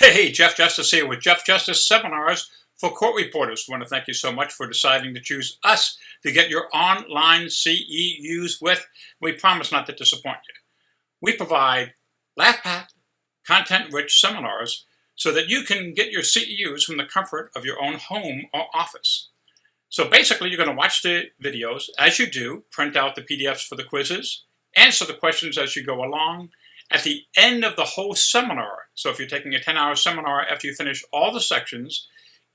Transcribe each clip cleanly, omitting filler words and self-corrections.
Hey, Jeff Justice here with Jeff Justice Seminars for Court Reporters. I want to thank you so much for deciding to choose us to get your online CEUs with. We promise not to disappoint you. We provide laugh-packed, content-rich seminars so that you can get your CEUs from the comfort of your own home or office. So basically, you're going to watch the videos as you do, print out the PDFs for the quizzes, answer the questions as you go along. At the end of the whole seminar, so if you're taking a 10-hour seminar after you finish all the sections,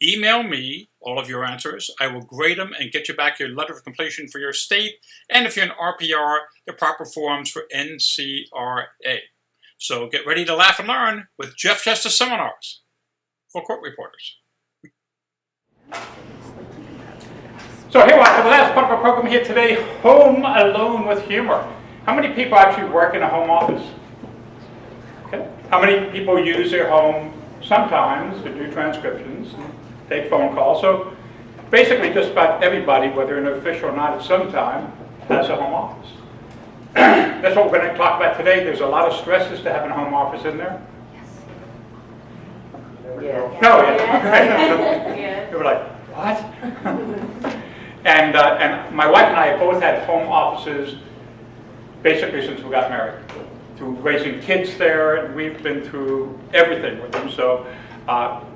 email me all of your answers. I will grade them and get you back your letter of completion for your state, and if you're an RPR, the proper forms for NCRA. So get ready to laugh and learn with Jeff Justice Seminars for Court Reporters. So here we are for the last part of our program here today, Home Alone with Humor. How many people actually work in a home office? Okay. How many people use their home sometimes to do transcriptions and take phone calls? So basically just about everybody, whether an official or not at some time, has a home office. That's what we're going to talk about today. There's a lot of stresses to having a home office in there. Yes. No, yeah. They were like, what? And my wife and I have both had home offices basically since we got married. Through raising kids there, and we've been through everything with them. So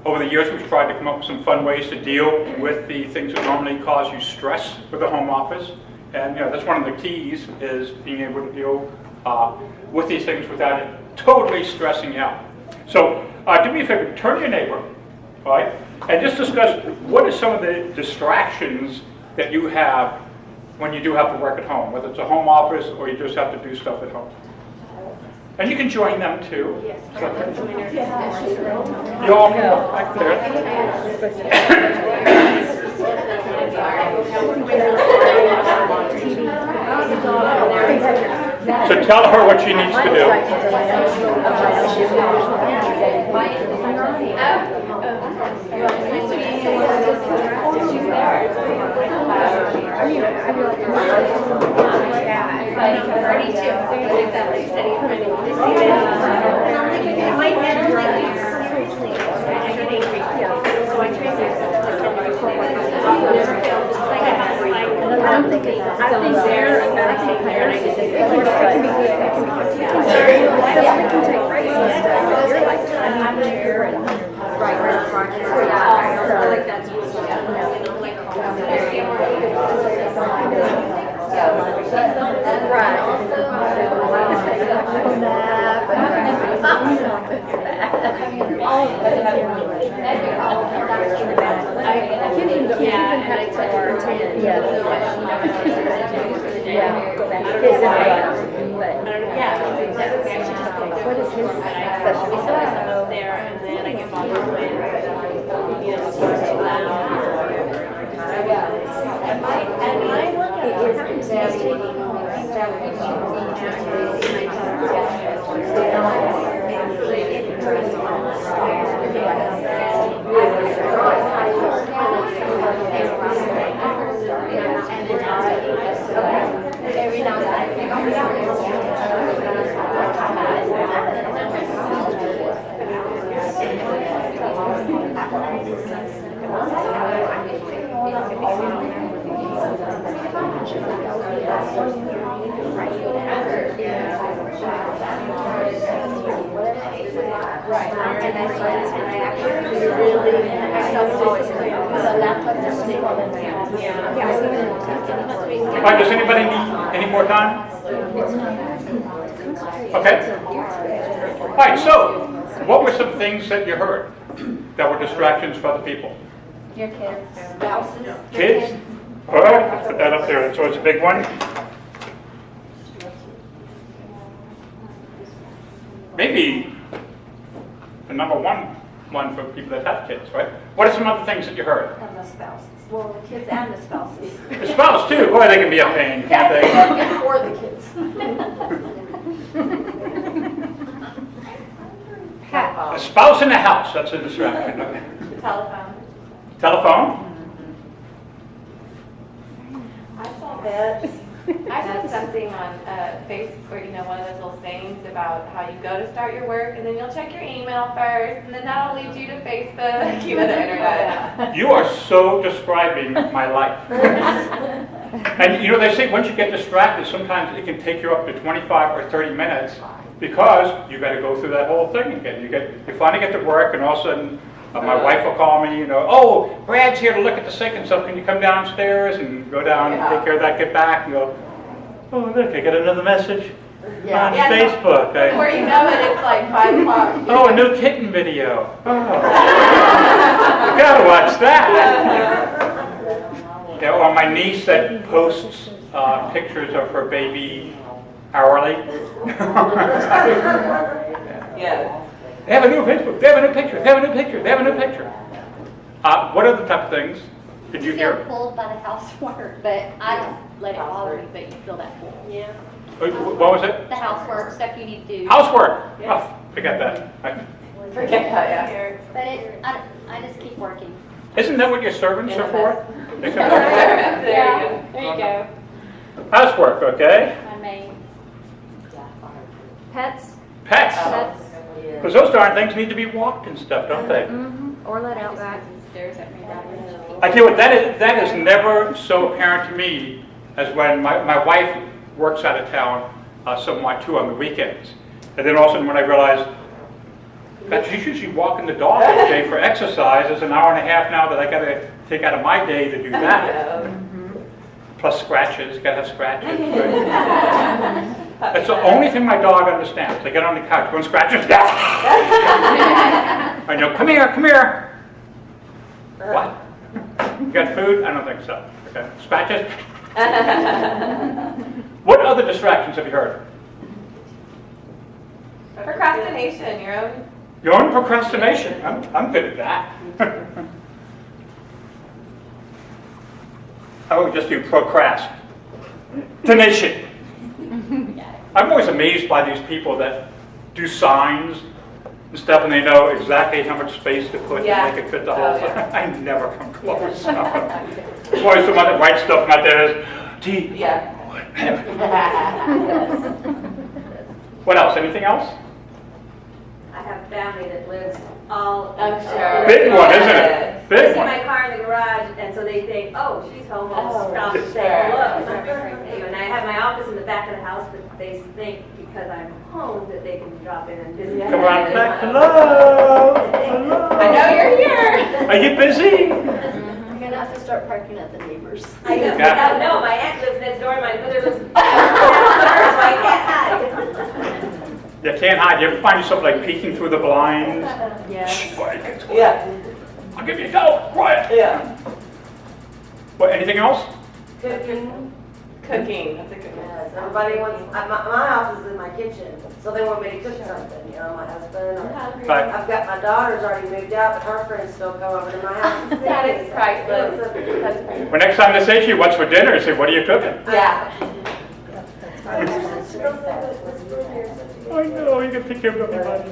over the years, we've tried to come up with some fun ways to deal with the things that normally cause you stress with a home office. And that's one of the keys, is being able to deal with these things without it totally stressing you out. So do me a favor, turn to your neighbor, all right, and just discuss what are some of the distractions that you have when you do have to work at home, whether it's a home office or you just have to do stuff at home. And you can join them too. Yes. You all can go back there. So tell her what she needs to do. All right, does anybody need any more time? Okay. All right, so what were some things that you heard that were distractions for other people? Your kids, spouses. Kids? All right, let's put that up there. So it's a big one. Maybe the number one for people that have kids, right? What are some other things that you heard? And the spouses. Well, the kids and the spouses. The spouse too. Boy, they can be a pain, can't they? Or the kids. A spouse in the house, that's a distraction. Okay. Telephone. Telephone? I saw that. I saw something on Facebook, you know, one of those little sayings about how you go to start your work and then you'll check your email first and then that'll lead you to Facebook, you know, the internet. You are so describing my life. And you know, they say once you get distracted, sometimes it can take you up to 25 or 30 minutes because you got to go through that whole thing again. You finally get to work, and all of a sudden, my wife will call me. You know, oh, Brad's here to look at the sink and stuff. Can you come downstairs and go down and take care of that? Get back and go. Oh, look, I got another message on Facebook. Before you know it, it's like 5 o'clock. Oh, a new kitten video. Oh, you gotta watch that. Yeah, or my niece that posts pictures of her baby hourly. Yes. They have a new Facebook. They have a new picture. They have a new picture. They have a new picture. What other type of things did you feel hear? pulled by the housework, but I don't let it bother me, but you feel that pull. Yeah. What was it? The housework, stuff you need to do. Housework. Oh, forget that. Forget that, yeah. But I just keep working. Isn't that what your servants are for? They come- There you go. Housework, okay? My main. Pets, Pets. pets, Because those darn things need to be walked and stuff, don't they? or let out back. Stares at me right now. I tell you what, that is never so apparent to me as when my wife works out of town somewhat too on the weekends. And then all of a sudden when I realize that she's usually walking the dog every day for exercise, there's an hour and a half now that I got to take out of my day to do that. Plus scratches, got to have scratches. Right? That's the only thing my dog understands. I get on the couch, going scratches. I know, come here, come here. What? You got food? I don't think so. Okay. Scratches? What other distractions have you heard? Procrastination, your own. Your own procrastination. I'm good at that. I would just do procrastination. I'm always amazed by these people that do signs and stuff, and they know exactly how much space to put Yeah. to make it fit the whole Oh, thing. yeah. I never come close. Always someone that writes stuff and out there is, T. Yeah. What else? Anything else? I have family that lives all. I'm sure. Big one, isn't it? They Big see one. my car in the garage, and so they think, oh, she's home, I'll Oh, stop and say sure. hello. And I have my office in the back of the house that they think because I'm home that they can drop in and visit. Come around back. Hello. Hello. I know you're here. Are you busy? You're gonna have to start parking at the neighbors. I know, Yeah. no, my aunt lives next door, and my mother lives downstairs, so I can't hide. You can't hide. You ever find yourself like peeking through the blinds? Yes. Quiet. Yeah, I'll give you a go. Quiet. yeah. What? Anything else? Cooking. Cooking, that's a good one. Yes, everybody wants, my house is in my kitchen, so they want me to cook something, you know, my husband, or, Right. I've got, my daughter's already moved out, but her friends still come over to my house. and That sing. is priceless. It's a- That's priceless. Well, next time they say to you, what's for dinner? You say, what are you cooking? Yeah. I know, you can take care of everybody.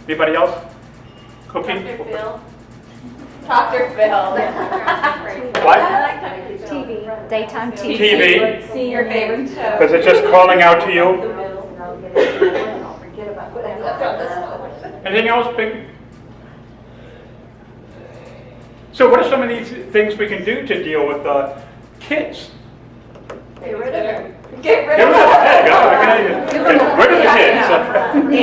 Anybody else? Cooking? Dr. Phil. Dr. Phil. What? I like Dr. Phil. TV, daytime TV. TV? Your favorite show. Because it's just calling out to you. And I'll get it, and I'll forget about what I Anything else, big? So what are some of these things we can do to deal with kids? Get rid of it. Get rid Get of rid of the it. kids. Get rid of the kids. And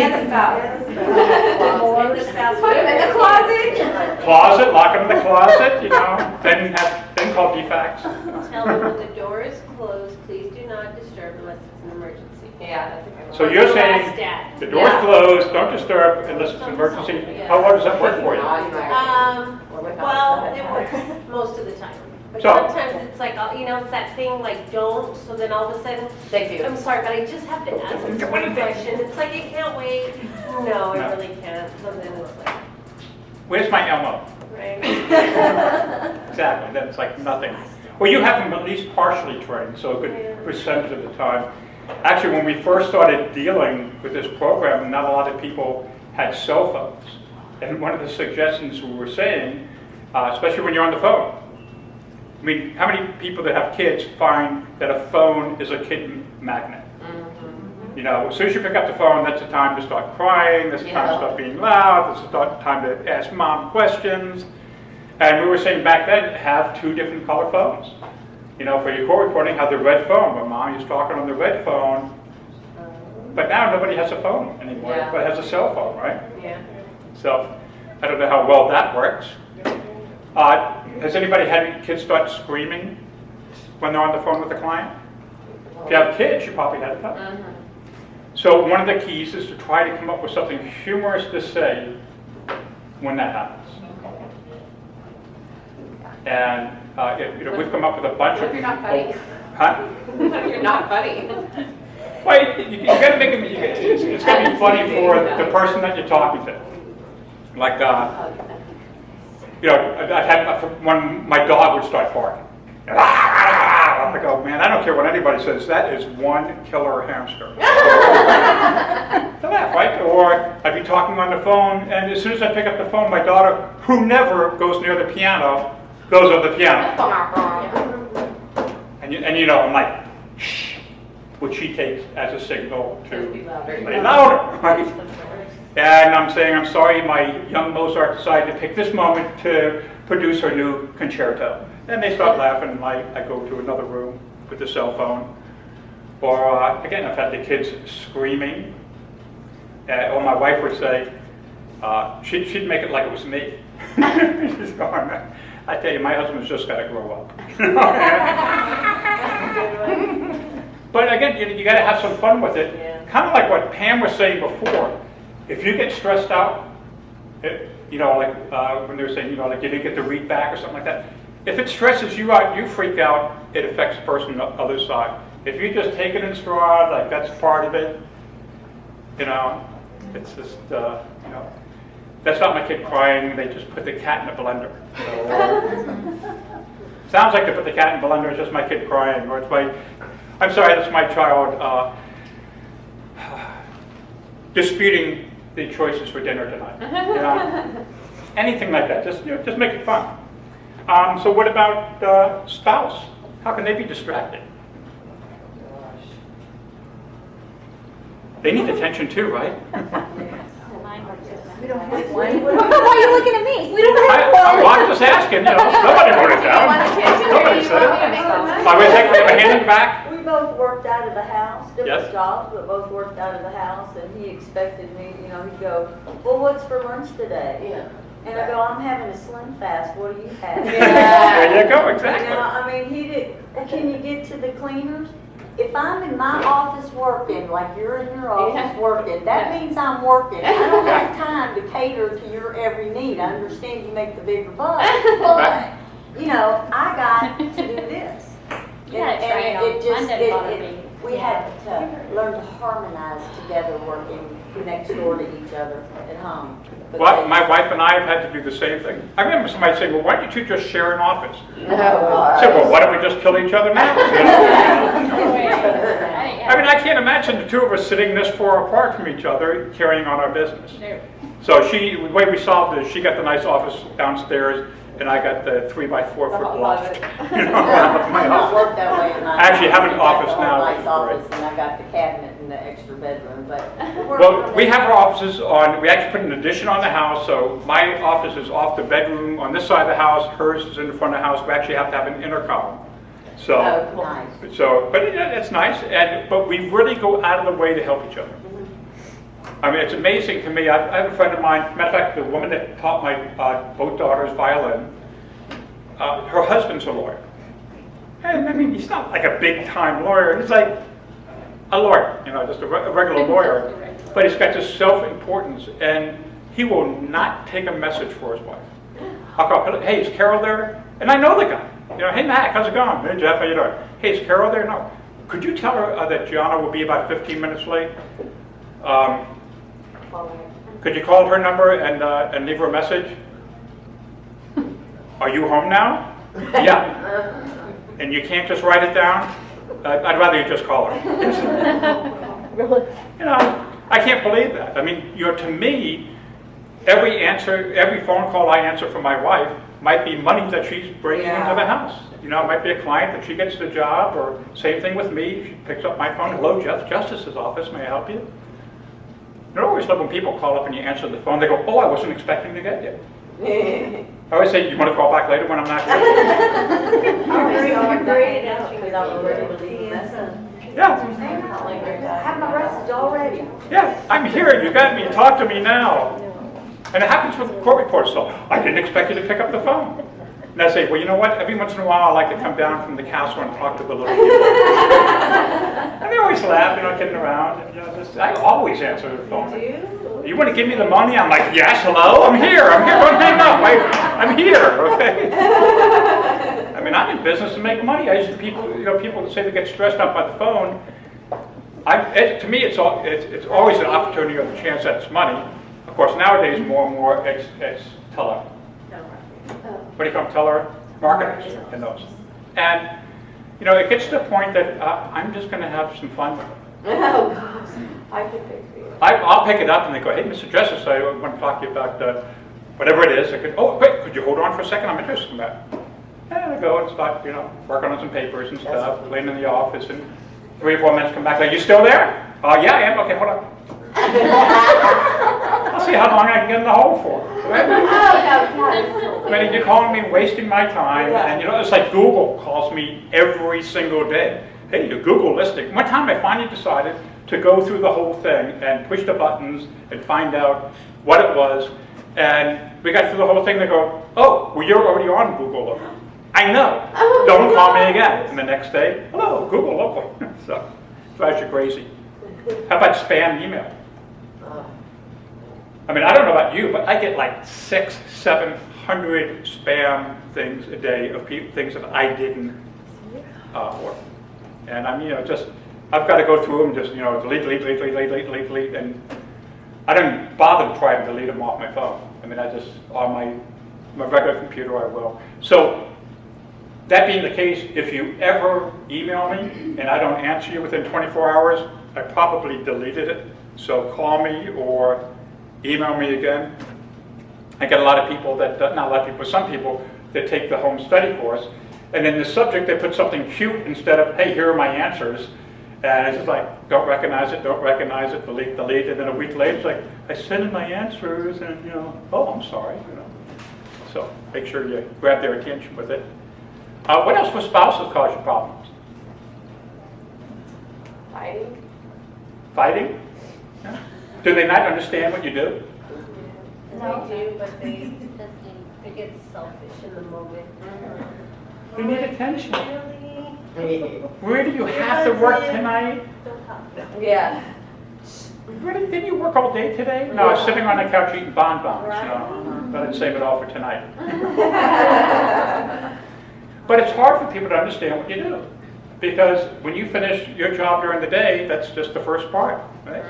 the spouse. Put him in the closet. Closet, lock them in the closet, you know, then call DFAX. Tell them when the door is closed, please do not disturb unless it's an emergency. Yeah, that's a good one. So you're saying Last dad. the door's Yeah. closed, don't disturb unless it's an emergency. How well does that work for you? Well, it works most of the time. But So- sometimes it's like, you know, it's that thing like don't, so then all of a sudden, They do. I'm sorry, but I just have to ask this What is one it? question. It's like, it can't wait. No, No. it really can't. So then it's like, Where's my Elmo? right? Exactly, that's like nothing. Well, you have them at least partially trained, so a good percentage of the time. Actually, when we first started dealing with this program, not a lot of people had cell phones. And one of the suggestions we were saying, especially when you're on the phone, I mean, how many people that have kids find that a phone is a kid magnet? You know, as soon as you pick up the phone, that's the time to start crying, that's the time to start being loud, that's the time to ask mom questions. And we were saying back then, have 2 different color phones. You know, for your court reporting, have the red phone, where mom is talking on the red phone. But now nobody has a phone anymore, everybody has a cell phone, right? Yeah. So, I don't know how well that works. Has anybody had kids start screaming when they're on the phone with a client? If you have kids, you probably had that. So one of the keys is to try to come up with something humorous to say when that happens. And you know, we've come up with a bunch of. If you're not funny. Huh? You're not funny. Well, you got to make it. It's got to be funny for the person that you're talking to. Like, you know, I've had when my dog would start barking. I'm like, oh man, I don't care what anybody says. That is one killer hamster. To laugh, right? Or I'd be talking on the phone, and as soon as I pick up the phone, my daughter, who never goes near the piano, goes over the piano. And you know, I'm like, shh, which she takes as a signal to be louder, right? And I'm saying, I'm sorry, my young Mozart decided to pick this moment to produce her new concerto. And they start laughing, and I go to another room with the cell phone. Or again, I've had the kids screaming. Or my wife would say, she'd make it like it was me. She's going, I tell you, my husband's just got to grow up. But again, you got to have some fun with it. Yeah. Kind of like what Pam was saying before. If you get stressed out, you know, like when they were saying, you know, like you didn't get the read back or something like that. If it stresses you out, you freak out, it affects the person on the other side. If you just take it in stride, like that's part of it, you know, it's just, you know, that's not my kid crying, they just put the cat in a blender. You know, sounds like they put the cat in a blender, it's just my kid crying, or it's I'm sorry, that's my child disputing the choices for dinner tonight. You know? Anything like that, just, you know, just make it fun. So what about spouse? How can they be distracted? They need attention too, right? We don't have one. Why are you looking at me? We don't have one. I'm just asking, you know, somebody wrote it down. Somebody said it. I wish I could have a hand in the back. We both worked out of the house, Yes. different jobs, but both worked out of the house, and he expected me, you know, he'd go, well, what's for lunch today? Yeah. And I go, I'm having a Slim Fast, what do you have? There you go, You exactly. know, I mean, he did, can you get to the cleaners? If I'm in my office working, like you're in your office working, that means I'm working. I don't have time to cater to your every need. I understand you make the bigger bucks, but, you know, I got to do this. Yeah, try it And on. just, Mine doesn't bother me. we had to learn to harmonize together working next door to each other at home. Well, my wife and I have had to do the same thing. I remember somebody saying, well, why don't you just share an office? I said, well, why don't we just kill each other now? I mean, I can't imagine the two of us sitting this far apart from each other carrying on our business. So the way we solved it is she got the nice office downstairs and I got the 3x4 foot loft. You know, around my I office. work that way in my. I actually have an office I now, have a which is nice great. office and I got the cabinet in the extra bedroom, but. Well, we have our offices on, we actually put an addition on the house, so my office is off the bedroom on this side of the house, hers is in the front of the house, we actually have to have an intercom. So, Oh, nice. but yeah, it's nice, but we really go out of the way to help each other. I mean, it's amazing to me, I have a friend of mine, matter of fact, the woman that taught my both daughters violin, her husband's a lawyer. And I mean, he's not like a big time lawyer, he's like a lawyer, you know, just a regular lawyer. But he's got this self-importance, and he will not take a message for his wife. I'll call, hey, is Carol there? And I know the guy. You know, hey, Mac, how's it going? Hey, Jeff, how you doing? Hey, is Carol there? No. Could you tell her that Gianna will be about 15 minutes late? Could you call her number and leave her a message? Are you home now? Yeah. And you can't just write it down? I'd rather you just call her. Really? You know, I can't believe that. I mean, you know, to me, every phone call I answer from my wife might be money that she's bringing into the house. you know, it might be a client that she gets the job, or same thing with me. She picks up my phone. Hello, Jeff Justice's office. May I help you? I always love when people call up and you answer the phone. They go, oh, I wasn't expecting to get you. I always say, you want to call back later when I'm not here? Because I'm already leaving message. Yeah, Have my message already. yeah, I'm here. You got me. Talk to me now. And it happens with court reports. So I didn't expect you to pick up the phone. And I say, well, you know what? Every once in a while, I like to come down from the castle and talk to the little people. And they always laugh, you know, kidding around. And, you know, I always answer the phone. You want to give me the money? I'm like, yes, hello, I'm here. Don't hang up. I'm here, okay? I mean, I'm in business to make money. I used to people that say they get stressed out by the phone. To me, it's always an opportunity or the chance that it's money. Of course, nowadays, more and more, it's teller. What do you call them? Telemarketers and those. And, you know, it gets to the point that I'm just going to have some fun with it. Oh, gosh. I could fix you. I'll pick it up and they go, hey, Mr. Justice, I want to talk to you about whatever it is. I could, oh, wait, could you hold on for a second? I'm interested in that. And I go and start, you know, working on some papers and stuff, laying in the office, and 3 or 4 minutes come back, like, you still there? Oh, yeah, I am. Okay, hold on. I'll see how long I can get in the hole for. Right? I mean, you're calling me wasting my time, and you know, it's like Google calls me every single day. Hey, your Google listing. One time I finally decided to go through the whole thing and push the buttons and find out what it was. And we got through the whole thing. They go, oh, well, you're already on Google Local. I know. Don't call me again. And the next day, hello, Google Local. So, drives you crazy. How about spam email? I mean, I don't know about you, but I get like 600-700 spam things a day of things that I didn't order. And I'm, you know, I've got to go through them, just, you know, delete, and I don't bother to try and delete them off my phone. I mean, on my regular computer, I will. So, that being the case, if you ever email me and I don't answer you within 24 hours, I probably deleted it. So call me or email me again. I get a lot of people that, not a lot of people, some people that take the home study course, and in the subject they put something cute instead of, hey, here are my answers. And it's just like, don't recognize it, delete, and then a week later it's like, I sent in my answers, and you know, oh, I'm sorry. You know. So make sure you grab their attention with it. What else for spouses cause you problems? Fighting? Fighting? Yeah. Do they not understand what you do? No. They do, but they get selfish in the moment. You need attention. Really? Where do you have to work tonight? Don't talk. Yeah. Didn't you work all day today? No, I was sitting on the couch eating bonbons. No, but I'd save it all for tonight. But it's hard for people to understand what you do. Because when you finish your job during the day, that's just the first part, right?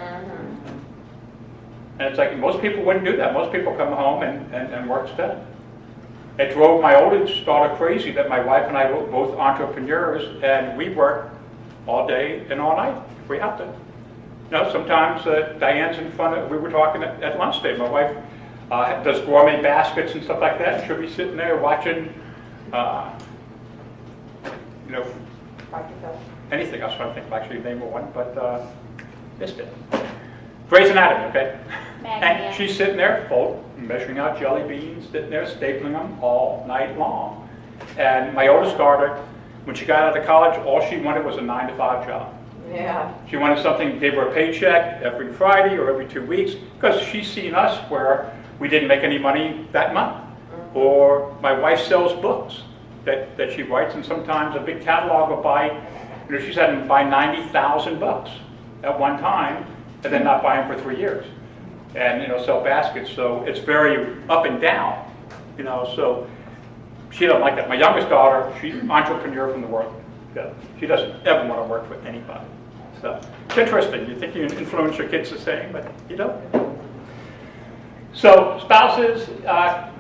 And it's like, most people wouldn't do that. Most people come home and work's done. It drove my oldest daughter crazy that my wife and I were both entrepreneurs, and we work all day and all night if we have to. You know, sometimes Diane's in front of, we were talking at lunch today, my wife does gourmet baskets and stuff like that, and she'll be sitting there watching, you know, anything. I was trying to think of actually name of one, but missed it. Grey's Anatomy, okay? And she's sitting there, measuring out jelly beans, sitting there, stapling them all night long. And my oldest daughter, when she got out of college, all she wanted was a 9-to-5 job. Yeah. She wanted something that gave her a paycheck every Friday or every 2 weeks, because she's seen us where we didn't make any money that month. Or my wife sells books that she writes, and sometimes a big catalog will buy, you know, she's had to buy 90,000 books at one time, and then not buy them for 3 years. And, you know, sell baskets, so it's very up and down, you know, so she doesn't like that. My youngest daughter, she's an entrepreneur from the world. Yeah. She doesn't ever want to work for anybody. So it's interesting. You think you influence your kids the same, but you don't. So spouses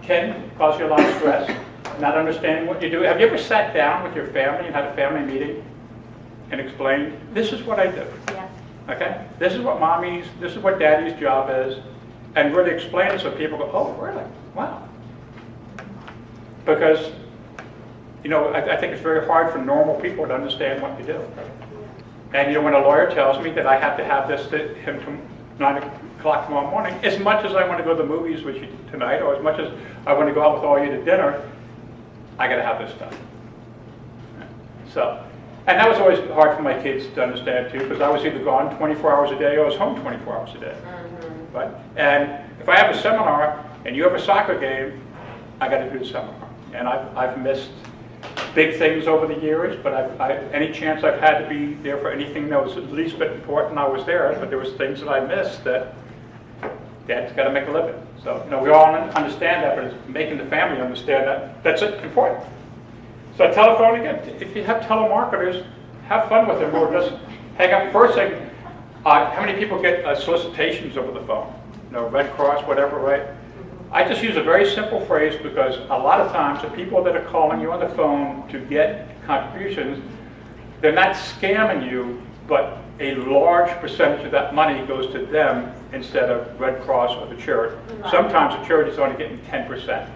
can cause you a lot of stress, not understanding what you do. Have you ever sat down with your family and had a family meeting and explained, this is what I do? Yeah. Okay? This is what this is what daddy's job is, and really explain it so people go, oh, really? Wow. Because you know, I think it's very hard for normal people to understand what you do. And you know, when a lawyer tells me that I have to have this to him to 9 o'clock tomorrow morning, as much as I want to go to the movies with you tonight, or as much as I want to go out with all you to dinner, I got to have this done. So, and that was always hard for my kids to understand too, because I was either gone 24 hours a day or I was home 24 hours a day. Right? And if I have a seminar and you have a soccer game, I got to do the seminar. And I've missed big things over the years, but any chance I've had to be there for anything that was at least bit important, I was there. But there was things that I missed that Dad's got to make a living. So, you know, we all understand that, but it's making the family understand that that's important. So telephone again, if you have telemarketers, have fun with them, or just hang up. First thing, how many people get solicitations over the phone? You know, Red Cross, whatever, right? I just use a very simple phrase because a lot of times the people that are calling you on the phone to get contributions, they're not scamming you, but a large percentage of that money goes to them instead of Red Cross or the charity. Sometimes the charity is only getting 10%.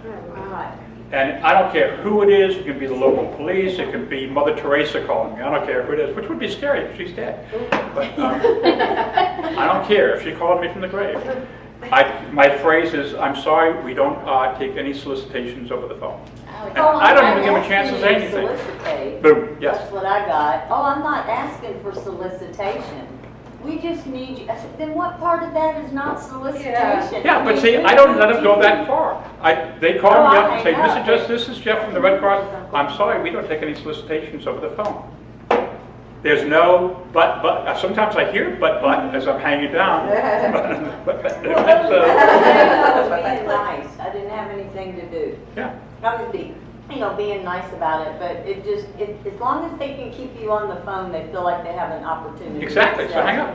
And I don't care who it is, it can be the local police, it can be Mother Teresa calling me, I don't care who it is, which would be scary if she's dead. But I don't care if she called me from the grave. My phrase is, I'm sorry, we don't take any solicitations over the phone. And I don't even give them a chance to say anything. Solicitate. Boom, yes. That's what I got. Oh, I'm not asking for solicitation. We just need you. I said, then what part of that is not solicitation? Yeah, but see, I don't let them go that far. They call me up and say, I know. this is Jeff from the Red Cross. I'm sorry, we don't take any solicitations over the phone. There's no but, sometimes I hear but as I'm hanging down. Well, I was being nice. I didn't have anything to do. Yeah. I was being nice about it, but as long as they can keep you on the phone, they feel like they have an opportunity. Exactly, to so hang up.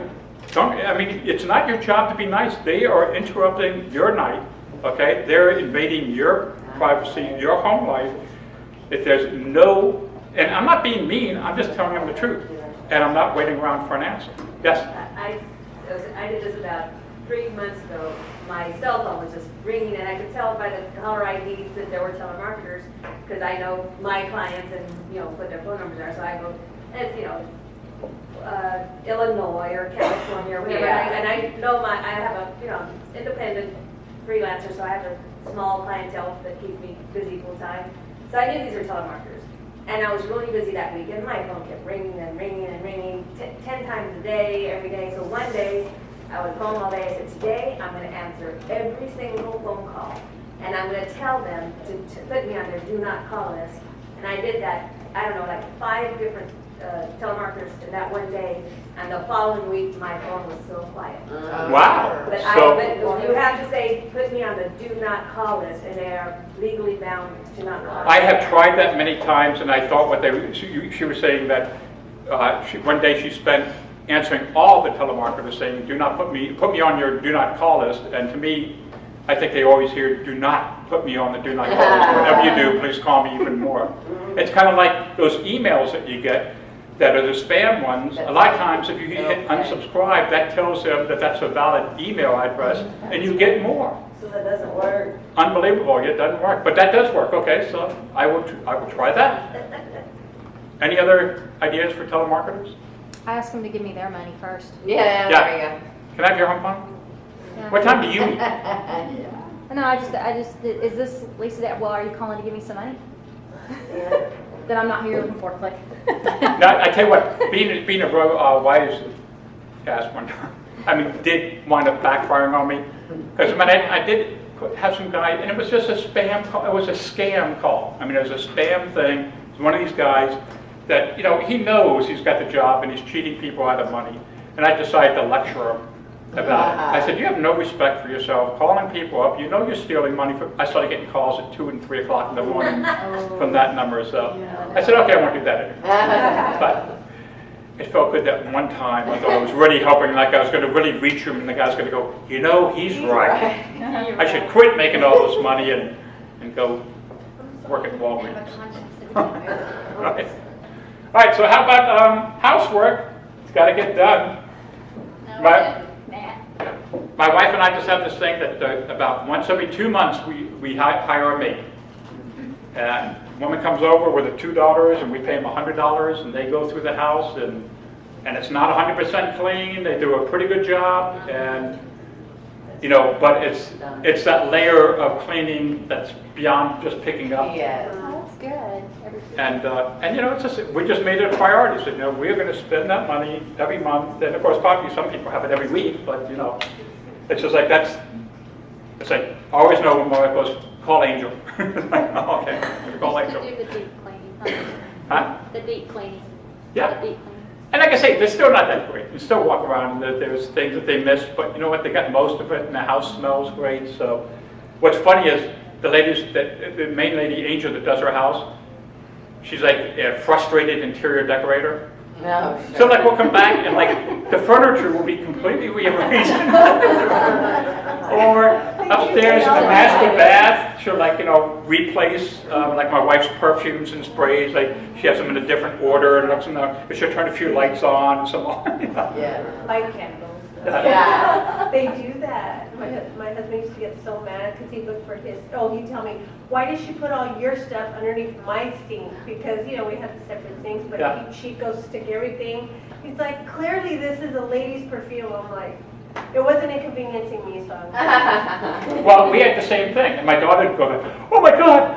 It's not your job to be nice. They are interrupting your night, okay? They're invading your privacy, your home life. If there's no, and I'm not being mean, I'm just telling them the truth. And I'm not waiting around for an answer. Yes? I did this about 3 months ago. My cell phone was just ringing, and I could tell by the caller IDs that there were telemarketers, because I know my clients and, what their phone numbers are. So I go, it's, Illinois or California or whatever. Yeah. And I know I have a, independent freelancer, so I have a small clientele that keeps me busy full time. So I knew these were telemarketers. And I was really busy that week, and my phone kept ringing and ringing and ringing 10 times a day, every day. So one day, I was home all day. I said, today I'm going to answer every single phone call, and I'm going to tell them to put me on their do not call list. And I did that, I don't know, like 5 different telemarketers in that one day, and the following week my phone was so quiet. Wow. But you have to say, put me on the do not call list, and they are legally bound to not call. I have tried that many times, and I thought she was saying that one day she spent answering all the telemarketers saying, do not put me on your do not call list. And to me, I think they always hear, do not put me on the do not call list. Whatever you do, please call me even more. It's kind of like those emails that you get that are the spam ones. A lot of times if you hit unsubscribe, that tells them that that's a valid email address, and you get more. So that doesn't work. Unbelievable, it doesn't work, but that does work. Okay, so I will try that. Any other ideas for telemarketers? I asked them to give me their money first. Yeah, Yeah. there Can I have your home phone? Yeah. What time do you eat? No, I just, is this Lisa that, well, are you calling to give me some money? Then I'm not who you're looking for, click. Now, I tell you what, being a wise ass one time, did wind up backfiring on me. Because I did have some guy, and it was just a spam call. It was a scam call. It was a spam thing. It was one of these guys that, he knows he's got the job and he's cheating people out of money. And I decided to lecture him about it. I said, you have no respect for yourself, calling people up. You know you're stealing money. I started getting calls at 2 and 3 o'clock in the morning from that number. So I said, okay, I won't do that anymore. But it felt good that one time I thought I was really helping, like I was going to really reach him, and the guy's going to go, he's right. I should quit making all this money and go work at Walgreens. Right. All right, so how about housework? It's got to get done. My wife and I just have this thing that about once every 2 months we hire a maid. And woman comes over with her 2 daughters and we pay them $100 and they go through the house and it's not 100% clean. They do a pretty good job, and you know, but it's that layer of cleaning that's beyond just picking up. Yeah. Oh, that's good. And you know, it's just, we just made it a priority. So, you know, we're going to spend that money every month. And of course, probably some people have it every week, but you know, it's just like it's like I always know when Maria goes, call Angel. Like, oh, okay, I'm gonna call Angel. To do the deep cleaning. Huh? The deep cleaning. Yeah. The deep cleaning. And like I say, they're still not that great. You still walk around and there's things that they missed, but you know what? They got most of it, and the house smells great. So, what's funny is the main lady, Angel, that does her house, she's like a frustrated interior decorator. No. So like we'll come back and like the furniture will be completely rearranged. Or upstairs in the master bath, she'll like, you know, replace like my wife's perfumes and sprays. Like she has them in a different order and looks in the, but she'll turn a few lights on and so on. You know? Yeah. Light candles. Yeah. They do that. My husband used to get so mad because he'd look for his, he'd tell me, why did she put all your stuff underneath my sink? Because, you know, we have the separate sinks, but Yeah. she'd go stick everything. He's like, clearly this is a lady's perfume. I'm like, it wasn't inconveniencing me, so I'm Well, we had the same thing, and my daughter would go, "Oh my God,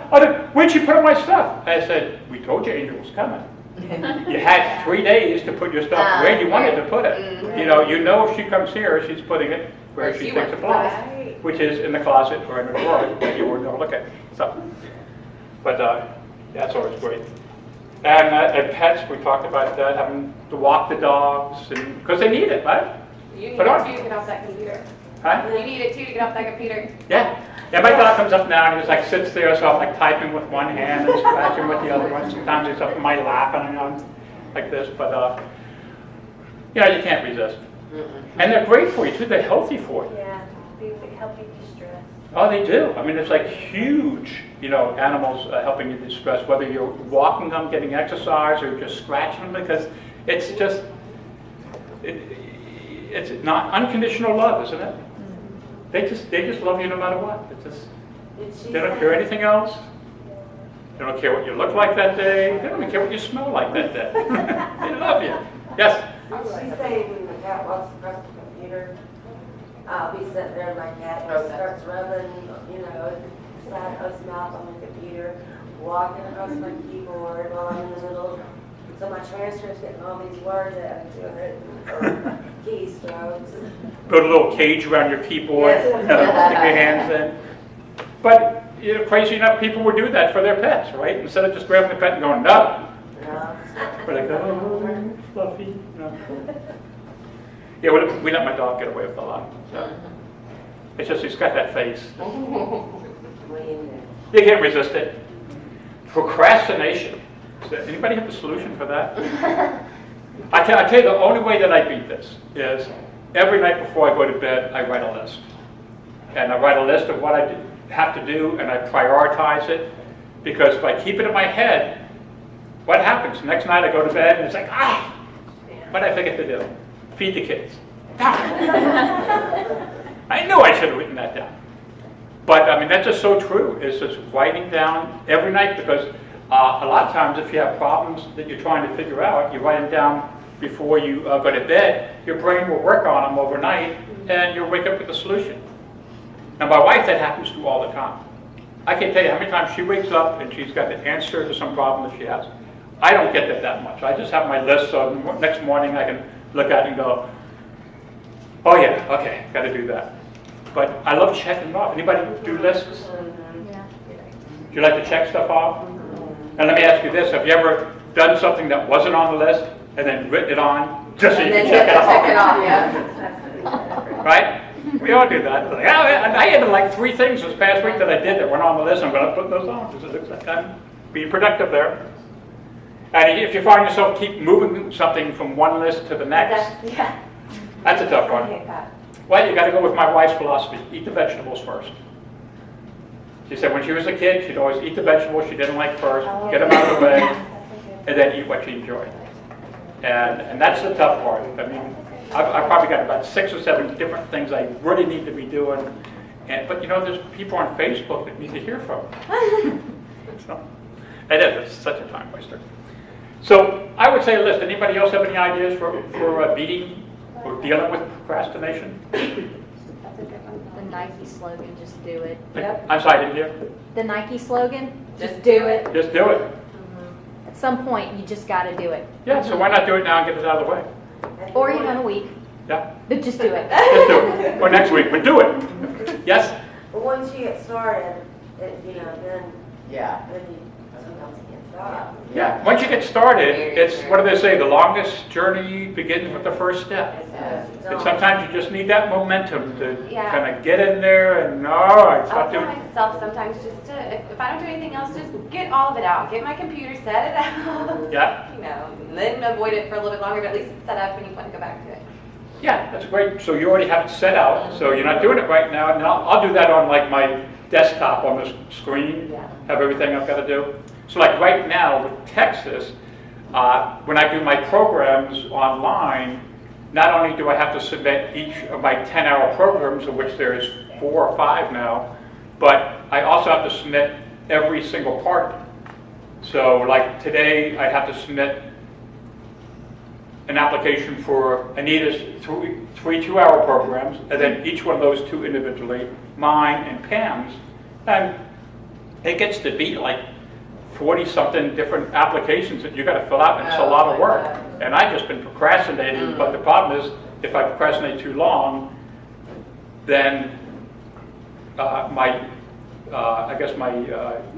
where'd you put all my stuff?" I said, "We told you Angel was coming. You had 3 days to put your stuff where you wanted to put it. You know if she comes here, she's putting it where she thinks it belongs, right. which is in the closet or in the drawer that you were going to look at." So, but that's always great. And pets, we talked about that, having to walk the dogs, and because they need it, right? You need But it too to get off that computer. Huh? You need it too to get off that computer. Yeah. Yeah, my dog comes up now and he just like sits there, so I'm like typing with one hand and scratching with the other one. Sometimes he's up in my lap and I'm like this, but you know, you can't resist. And they're great for you too. They're healthy for you. Yeah, they help you de-stress. Oh, they do. I mean, it's like huge, you know, animals helping you de-stress, whether you're walking them, getting exercise, or just scratching them, because it's just, it's not unconditional love, isn't it? They just love you no matter what. It's just, they don't care anything else. They don't care what you look like that day. They don't even care what you smell like that day. They love you. Yes? She's saying when the cat walks across the computer, I'll be sitting there and my cat just starts rubbing, you know, side of his mouth on the computer, walking across my keyboard while I'm in the middle. So my transcript's getting all these words out to it, or keystrokes. Put a little cage around your keyboard, Yes. stick your hands in. But you know, crazy enough, people would do that for their pets, right? Instead of just grabbing the pet and going, no. But they go, oh, fluffy. You know. Yeah, we let my dog get away with a lot. So. It's just he's got that face. You can't resist it. Procrastination. Does anybody have a solution for that? I tell you, the only way that I beat this is every night before I go to bed, I write a list. And I write a list of what I have to do, and I prioritize it. Because if I keep it in my head, what happens? Next night I go to bed, and it's like, what did I forget to do? Feed the kids. I knew I should have written that down. But, I mean, that's just so true. It's just writing down every night, because a lot of times if you have problems that you're trying to figure out, you write them down before you go to bed, your brain will work on them overnight, and you'll wake up with a solution. Now, my wife, that happens to all the time. I can't tell you how many times she wakes up and she's got the answer to some problem that she has. I don't get that much. I just have my list, so next morning I can look at it and go, oh yeah, okay, got to do that. But I love checking it off. Anybody do lists? Yeah. Do you like to check stuff off? And let me ask you this, have you ever done something that wasn't on the list and then written it on just so you can check it off? Yeah. Right? We all do that. Like, I had like 3 things this past week that I did that weren't on the list. I'm going to put those on because it looks like I'm being productive there. And if you find yourself keep moving something from one list to the next, that's a tough one. Well, you got to go with my wife's philosophy. Eat the vegetables first. She said when she was a kid, she'd always eat the vegetables she didn't like first, get them out of the way, and then eat what she enjoyed. And that's the tough part. I mean, I've probably got about 6 or 7 different things I really need to be doing. But you know, there's people on Facebook that need to hear from. So, It is, it's such a time waster. So I would say a list. Anybody else have any ideas for beating or dealing with procrastination? The Nike slogan, just do it. I'm sorry, I didn't hear. The Nike slogan, just do it. Just do it. At some point, you just gotta do it. Yeah, so why not do it now and get it out of the way? Or even a week, Yeah, but just do it. just do it. Or next week, but do it. Yes? But once you get started, you know, then Yeah. you sometimes can't stop. Yeah, once you get started, it's, what do they say, the longest journey begins with the first step. And sometimes you just need that momentum to Yeah. kind of get in there and, all right, I'll stop tell doing. myself sometimes just to, if I don't do anything else, just get all of it out. Get my computer, set it out. Yeah, You know, and then avoid it for a little bit longer, but at least it's set up and you want to go back to it. yeah, that's great. So you already have it set out, so you're not doing it right now. And I'll do that on like my desktop on the screen, have everything I've got to do. So like right now with Texas, when I do my programs online, not only do I have to submit each of my 10-hour programs, of which there's 4 or 5 now, but I also have to submit every single part. So like today, I have to submit an application for Anita's three 2-hour programs, and then each one of those 2 individually, mine and Pam's. And it gets to be like 40-something different applications that you got to fill out, and it's a lot of work. And I've just been procrastinating, but the problem is, if I procrastinate too long, then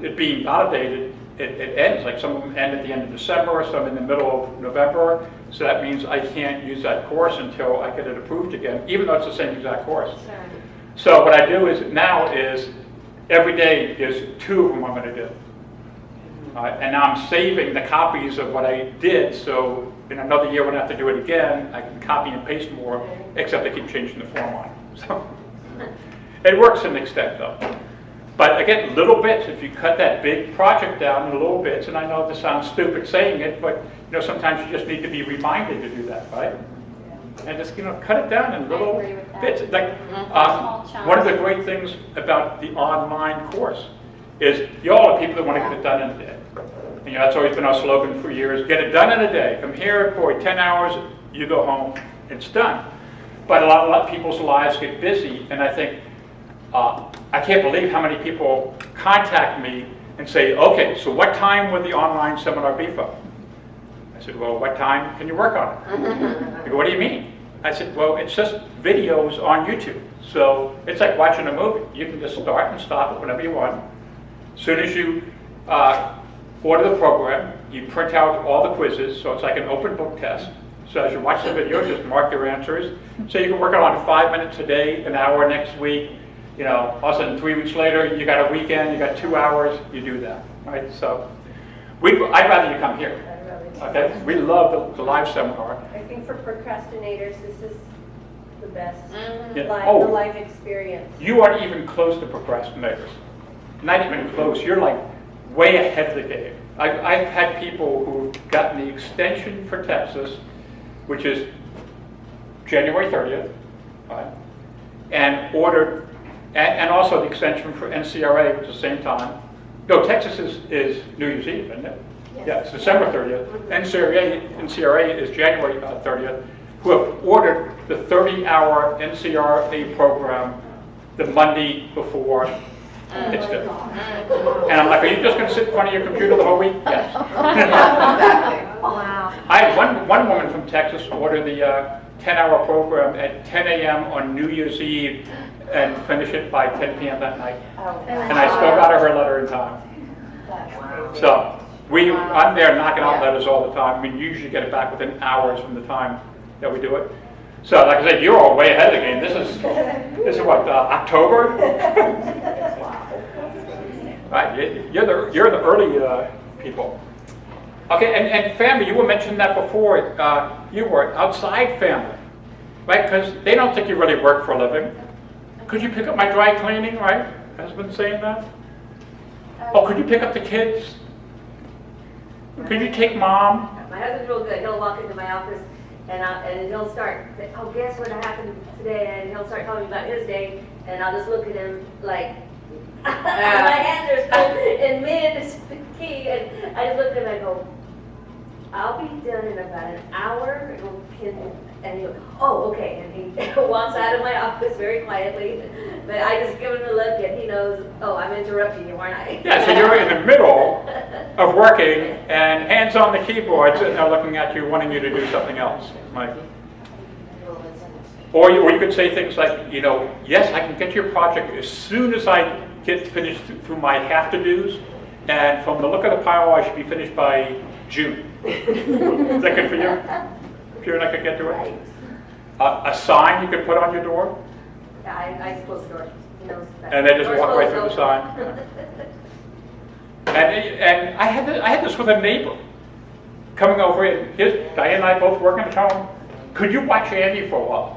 it being validated, it ends. Like some of them end at the end of December, some in the middle of November. So that means I can't use that course until I get it approved again, even though it's the same exact course. So what I do is every day there's 2 of them I'm going to do. And now I'm saving the copies of what I did, so in another year when I have to do it again, I can copy and paste more, except I keep changing the form on it. So it works to an extent though. But again, little bits, if you cut that big project down into little bits, and I know this sounds stupid saying it, but you know, sometimes you just need to be reminded to do that, right? And just, you know, cut it down in little agree with that. bits. Like, Small chunks. one of the great things about the online course is y'all are people that want to get it done in a day. And, you know, that's always been our slogan for years, get it done in a day. Come here, boy, 10 hours, you go home, it's done. But a lot of people's lives get busy, and I think, I can't believe how many people contact me and say, okay, so what time would the online seminar be from? I said, well, what time can you work on it? They go, what do you mean? I said, well, it's just videos on YouTube. So it's like watching a movie. You can just start and stop it whenever you want. As soon as you order the program, you print out all the quizzes, so it's like an open book test. So as you watch the video, just mark your answers. So you can work on 5 minutes a day, an hour next week. You know, all of a sudden 3 weeks later, you got a weekend, you got 2 hours, you do that, right? So I'd rather you come here. Okay, we love the live seminar. I think for procrastinators, this is the best, Yeah. the live experience. You aren't even close to procrastinators. Not even close. You're like way ahead of the game. I've had people who've gotten the extension for Texas, which is January 30th, right? And ordered, and also the extension for NCRA, which is the same time. No, Texas is New Year's Eve, isn't it? Yes. Yeah, it's December 30th. NCRA is January 30th, who have ordered the 30-hour NCRA program the Monday before it's due. And I'm like, are you just going to sit in front of your computer the whole week? Yes. Wow. I had one woman from Texas order the 10-hour program at 10 a.m. on New Year's Eve and finish it by 10 p.m. that night. And I still got her letter in time. So I'm there knocking out letters all the time. I mean, you usually get it back within hours from the time that we do it. So like I said, you're all way ahead of the game. This is what, October? Right, you're the early people. Okay, and family, you were mentioning that before. You were outside family, right? Because they don't think you really work for a living. Could you pick up my dry cleaning, right? Husband saying that? Oh, could you pick up the kids? Could you take mom? My husband's real good. He'll walk into my office and he'll start, oh, guess what happened today? And he'll start telling me about his day, and I'll just look at him like, My hands are still in mid-key, and I just looked at him and I go, I'll be done in about an hour. And he goes, oh, okay. And he walks out of my office very quietly. But I just give him a look and he knows, oh, I'm interrupting you, aren't I? Yeah, so you're in the middle of working and hands on the keyboard, sitting there looking at you, wanting you to do something else. Like, or you could say things like, you know, yes, I can get your project as soon as I get finished through my have-to-dos. And from the look of the pile, I should be finished by June. Is that good for you? If you're not going to get to it? A sign you could put on your door? Yeah, I close the door. He knows that. And they just Door's walk right closed, through the open. sign. And I had this with a neighbor coming over, and Diane and I both working at home. Could you watch Andy for a while?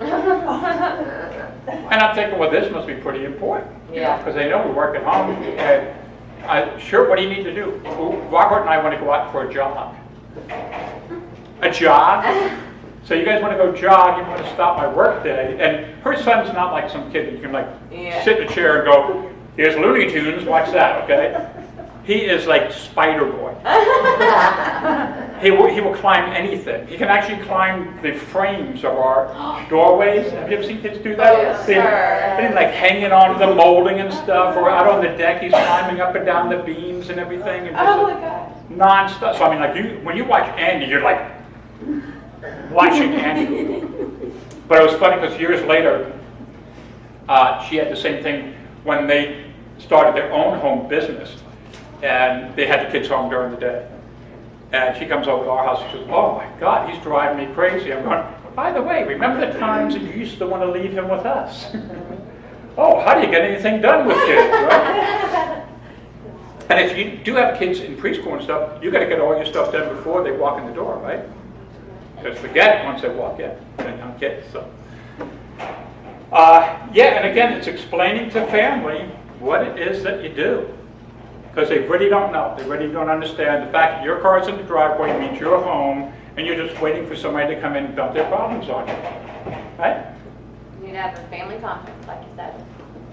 And I'm thinking, well, this must be pretty important. Yeah. Because they know we work at home. And sure, what do you need to do? Well, Robert and I want to go out for a jog. A jog? So you guys want to go jog, you want to stop my work day. And her son's not like some kid that you can like sit in a chair and go, here's Looney Tunes, watch that, okay? He is like Spider-Boy. He will climb anything. He can actually climb the frames of our doorways. Have you ever seen kids do that? Yes, sir. They're like hanging on the molding and stuff, or out on the deck, he's climbing up and down the beams and everything. And Oh my God. non-stop. So I mean, like when you watch Andy, you're like watching Andy. But it was funny because years later, she had the same thing when they started their own home business, and they had the kids home during the day. And she comes over to our house and says, "Oh my God, he's driving me crazy." I'm going, "By the way, remember the times that you used to want to leave him with us?" Oh, how do you get anything done with kids, right? And if you do have kids in preschool and stuff, you got to get all your stuff done before they walk in the door, right? Because forget it once they walk in. They're young kids, so. Yeah, and again, it's explaining to family what it is that you do. Because they really don't know. They really don't understand. The fact that your car's in the driveway means you're home, and you're just waiting for somebody to come in and dump their problems on you. Right? You need to have a family conference, like you said.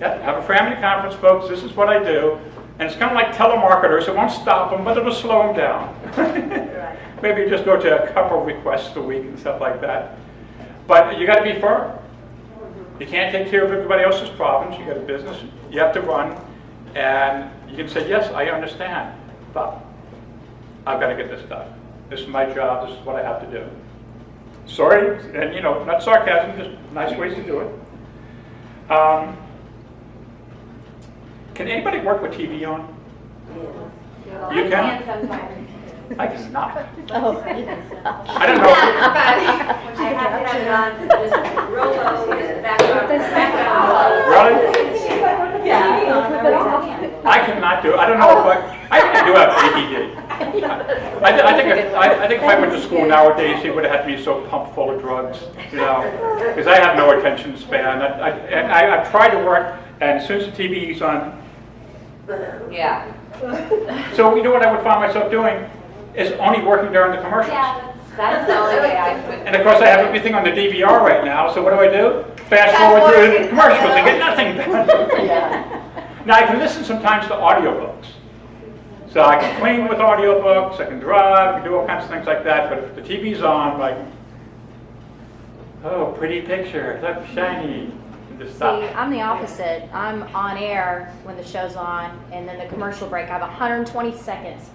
Yeah, have a family conference, folks. This is what I do. And it's kind of like telemarketers. It won't stop them, but it'll slow them down. Maybe just go to a couple of requests a week and stuff like that. But you got to be firm. You can't take care of everybody else's problems. You got a business you have to run. And you can say, yes, I understand, but I've got to get this done. This is my job. This is what I have to do. Sorry, and you know, not sarcasm, just nice ways to do it. Can anybody work with TV on? You can? Sometimes. I cannot. Oh. I don't know. I have to have it on just real low, just background. Really? I cannot do it. I don't know if I do have ADD. I think if I went to school nowadays, he would have had me so pumped full of drugs, you know, because I have no attention span. And I've tried to work, and as soon as the TV is on, Yeah. so you know what I would find myself doing is only working during the commercials. Yeah, that's the only way I would. And of course I have everything on the DVR right now, so what do? Fast forward through the commercials and get nothing done. Yeah. Now I can listen sometimes to audiobooks. So I can clean with audiobooks, I can drive, I can do all kinds of things like that, but if the TV's on, like, oh, pretty picture, look, shiny, just See, stop. I'm the opposite. I'm on air when the show's on, and then the commercial break, I have 120 seconds.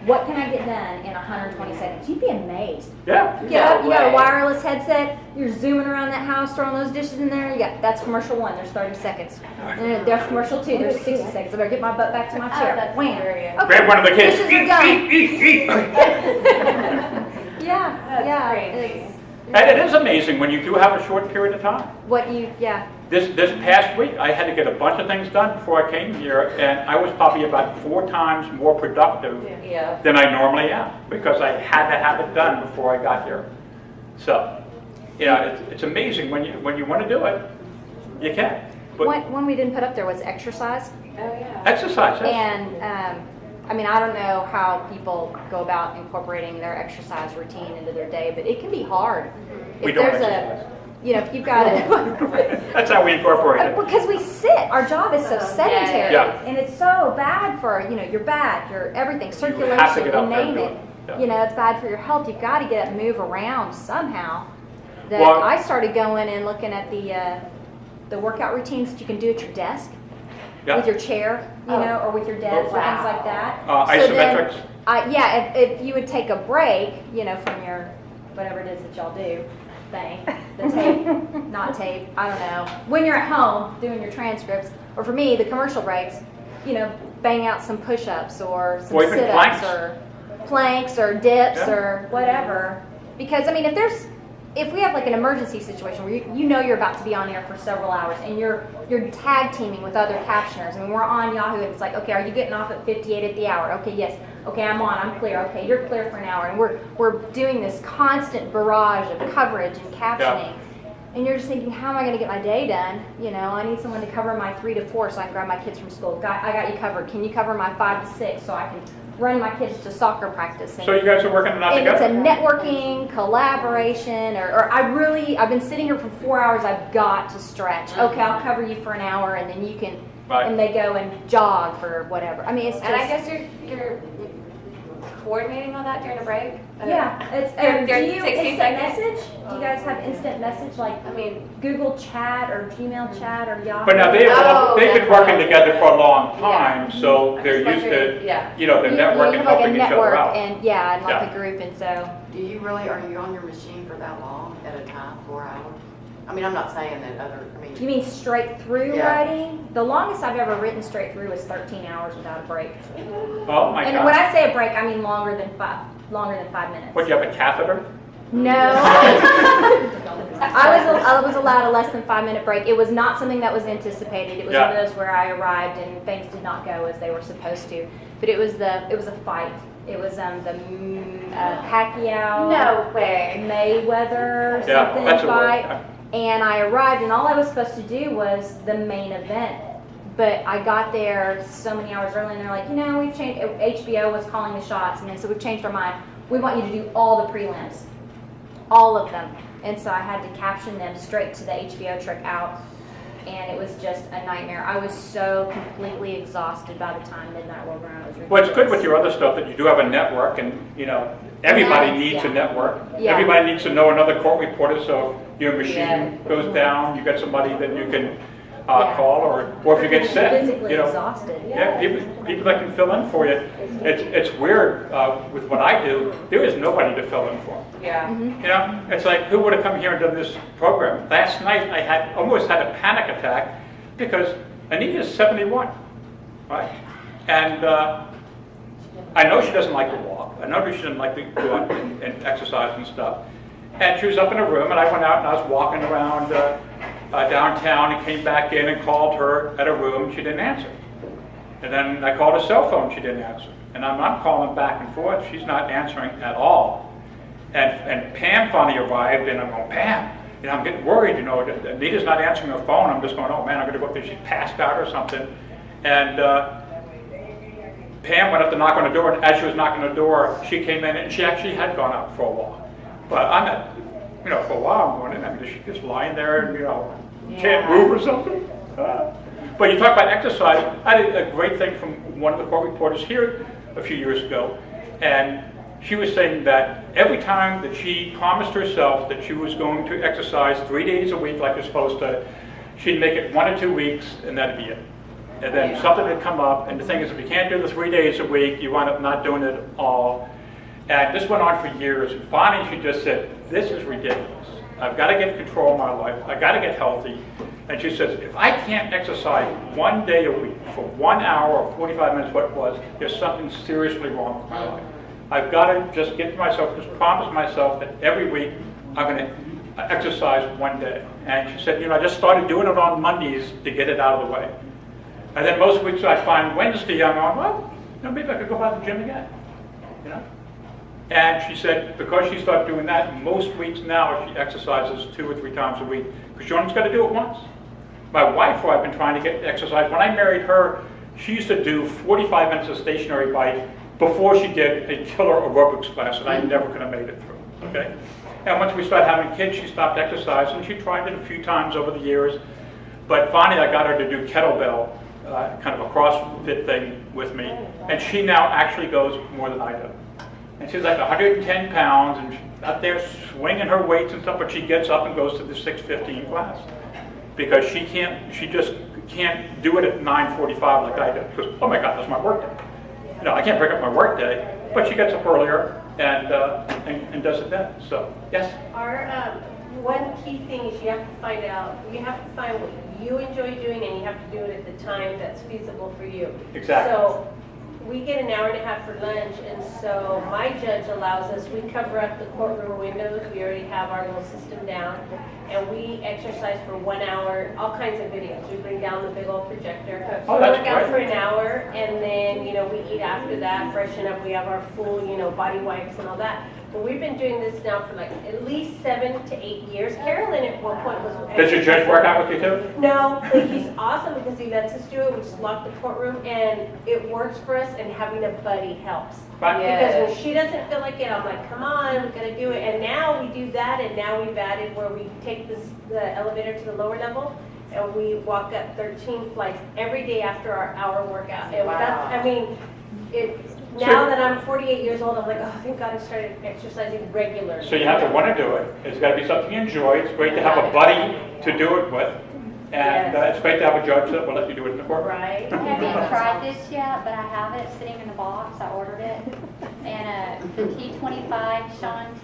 What can I get done in 120 seconds? You'd be amazed. Yeah. You got a way. wireless headset, you're zooming around that house, throwing those dishes in there, that's commercial 1, there's 30 seconds. And then there's commercial 2, there's 60 seconds. I better get my butt back to my chair. that's Wham. hilarious. Okay, Grab one of the kids. dishes are done. Eat. Yeah, That's yeah. crazy. it's- And it is amazing when you do have a short period of time. Yeah. This past week, I had to get a bunch of things done before I came here, and I was probably about 4 times more productive Yeah. than I normally am, because I had to have it done before I got here. So, yeah, it's amazing when you want to do it, you can. But One we didn't put up there was exercise. Oh, yeah. And, exercise, yes. I mean, I don't know how people go about incorporating their exercise routine into their day, but it can be hard. We If don't there's exercise. You know, if you've got it. That's how we incorporate it. Because we sit, our job is so sedentary, Yeah. and it's so bad for, you know, your back, your everything, have to circulation, get you up there and name do it. it. Yeah. You know, it's bad for your health. You've got to get up and move around somehow. That Well- I started going and looking at the workout routines that you can do at your desk Yeah. with your chair, you know, or with your desk or things like that. Isometrics. Yeah, if you would take a break, you know, from your whatever it is that y'all do thing, the tape, not tape, I don't know. When you're at home doing your transcripts, or for me, the commercial breaks, you know, bang out some push-ups or some Or even sit-ups planks. or planks or dips Yeah. or whatever. Because I mean, if we have like an emergency situation where you know you're about to be on air for several hours and you're tag teaming with other captioners. I mean, we're on Yahoo and it's like, okay, are you getting off at 58 at the hour? Okay, yes. Okay, I'm on. I'm clear. Okay, you're clear for an hour. And we're doing this constant barrage of coverage and captioning. And you're just thinking, how am I going to get my day done? You know, I need someone to cover my 3 to 4 so I can grab my kids from school. I got you covered. Can you cover my 5 to 6 so I can run my kids to soccer practice? So you guys are working it out And it's a together? networking, collaboration, or I've been sitting here for 4 hours, I've got to stretch. Okay, I'll cover you for an hour and then you can, Right. and they go and jog for whatever. I mean, it's just. And I guess you're coordinating all that during a break? Yeah, it's, During do you 60 instant seconds? message? Do you guys have instant message like I mean, Google Chat or Gmail Chat or Yahoo? But now they've been that's working right. together for a long time, so I'm they're just used to, wondering, yeah. you know, the You network and have like a helping each other network out. and yeah, and like Yeah. a group, and so. Do you really, are you on your machine for that long at a time, 4 hours? I mean, I'm not saying that You mean straight through Yeah. writing? The longest I've ever written straight through was 13 hours without a break. Oh my And when God. I say a break, I mean longer than 5 minutes. What, you have a catheter? No. I was allowed a less than 5 minute break. It was not something that was anticipated. It was one Yeah. of those where I arrived and things did not go as they were supposed to. But it was a fight. It was Pacquiao No way. Mayweather Yeah, something that's a fight. word. And I arrived, and all I was supposed to do was the main event. But I got there so many hours early, and they're like, you know, we've changed. HBO was calling the shots, and they said, we've changed our mind. We want you to do all the prelims, all of them. And so I had to caption them straight to the HBO trick out, and it was just a nightmare. I was so completely exhausted by the time midnight rolled around. It was ridiculous. Well, it's good with your other stuff that you do have a network and, you know, everybody Nice, needs a yeah. network. Yeah. Everybody needs to know another court reporter, so if your machine Yeah. goes down, you got somebody that you can Yeah. call, or if you get sick, Physically you know. exhausted. Yeah, people that can fill in for you. It's weird with what I do, there is nobody to fill in for. Yeah. Mm-hmm. You know, it's like, who would have come here and done this program? Last night, I almost had a panic attack because Anita's 71, right? And I know she doesn't like to walk. I know she doesn't like to go out and exercise and stuff. And she was up in her room, and I went out and I was walking around downtown and came back in and called her at her room. She didn't answer. And then I called her cell phone. She didn't answer. And I'm calling back and forth. She's not answering at all. And Pam finally arrived, and I'm going, Pam, you know, I'm getting worried, you know, Anita's not answering her phone. I'm just going, oh man, I'm gonna go up there, she's passed out or something. And Pam went up to knock on the door, and as she was knocking on the door, she came in, and she actually had gone out for a walk. But I'm at, you know, for a while I'm going in, I mean, is she just lying there and, you know, can't move or something? But you talk about exercise, I had a great thing from one of the court reporters here a few years ago, and she was saying that every time that she promised herself that she was going to exercise 3 days a week like you're supposed to, she'd make it 1 or 2 weeks and that'd be it. And then something would come up, and the thing is, if you can't do the 3 days a week, you wind up not doing it at all. And this went on for years, and finally she just said, this is ridiculous. I've got to get control of my life, I've got to get healthy. And she says, if I can't exercise 1 day a week for 1 hour or 45 minutes, what it was, there's something seriously wrong with my life. I've got to just get to myself, just promise myself that every week I'm going to exercise 1 day. And she said, you know, I just started doing it on Mondays to get it out of the way. And then most weeks I find Wednesday, I'm going, well, you know, maybe I could go by the gym again, you know. And she said, because she started doing that, most weeks now she exercises 2 or 3 times a week, because she only's got to do it once. My wife, who I've been trying to get exercise, when I married her, she used to do 45 minutes of stationary bike before she did a killer aerobics class, and I never could have made it through, okay? And once we started having kids, she stopped exercising. She tried it a few times over the years. But finally, I got her to do kettlebell, kind of a CrossFit thing with me. And she now actually goes more than I do. And she's like 110 pounds and she's out there swinging her weights and stuff, but she gets up and goes to the 6:15 class. Because she just can't do it at 9:45 like I do. She goes, oh my God, that's my work day. I can't break up my work day, but she gets up earlier and does it then. So, yes? Our, one key thing is you have to find what you enjoy doing, and you have to do it at the time that's feasible for you. Exactly. So we get an hour and a half for lunch, and so my judge allows us, we cover up the courtroom windows, we already have our little system down, and we exercise for 1 hour, all kinds of videos. We bring down the big old projector. Oh, We that's work out great. for an hour, and then, we eat after that, freshen up, we have our full, body wipes and all that. But we've been doing this now for like at least 7 to 8 years. Carolyn at one point was. Does your judge work out with you too? No, but he's awesome because he lets us do it. We just lock the courtroom and it works for us, and having a buddy helps. Right. Because when she doesn't feel like it, I'm like, come on, we gotta do it. And now we do that, and now we've added where we take the elevator to the lower level and we walk up 13 flights every day after our hour workout. And now that I'm 48 years old, I'm like, oh, thank God I started exercising regularly. So you have to want to do it. It's got to be something you enjoy. It's great to have a buddy to do it with. And it's great to have a judge that will let you do it in the courtroom. Right? I haven't tried this yet, but I have it sitting in the box. I ordered it. And the T25, Sean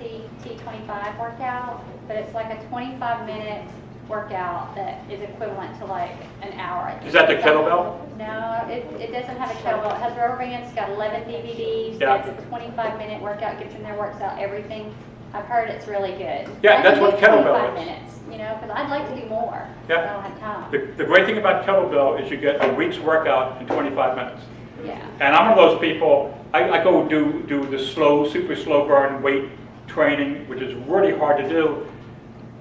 T25 workout, but it's like a 25-minute workout that is equivalent to like an hour. I think. Is that the kettlebell? No, it doesn't have a kettlebell. It has rubber bands. It's got 11 DVDs. Yeah. It's a 25-minute workout. Gets in there, works out everything. I've heard it's really good. Yeah, I that's can what do kettlebell 25 is. minutes, because I'd like to do more. Yeah. I don't have time. The great thing about kettlebell is you get a week's workout in 25 minutes. Yeah. And I'm one of those people, I go do the super slow burn weight training, which is really hard to do.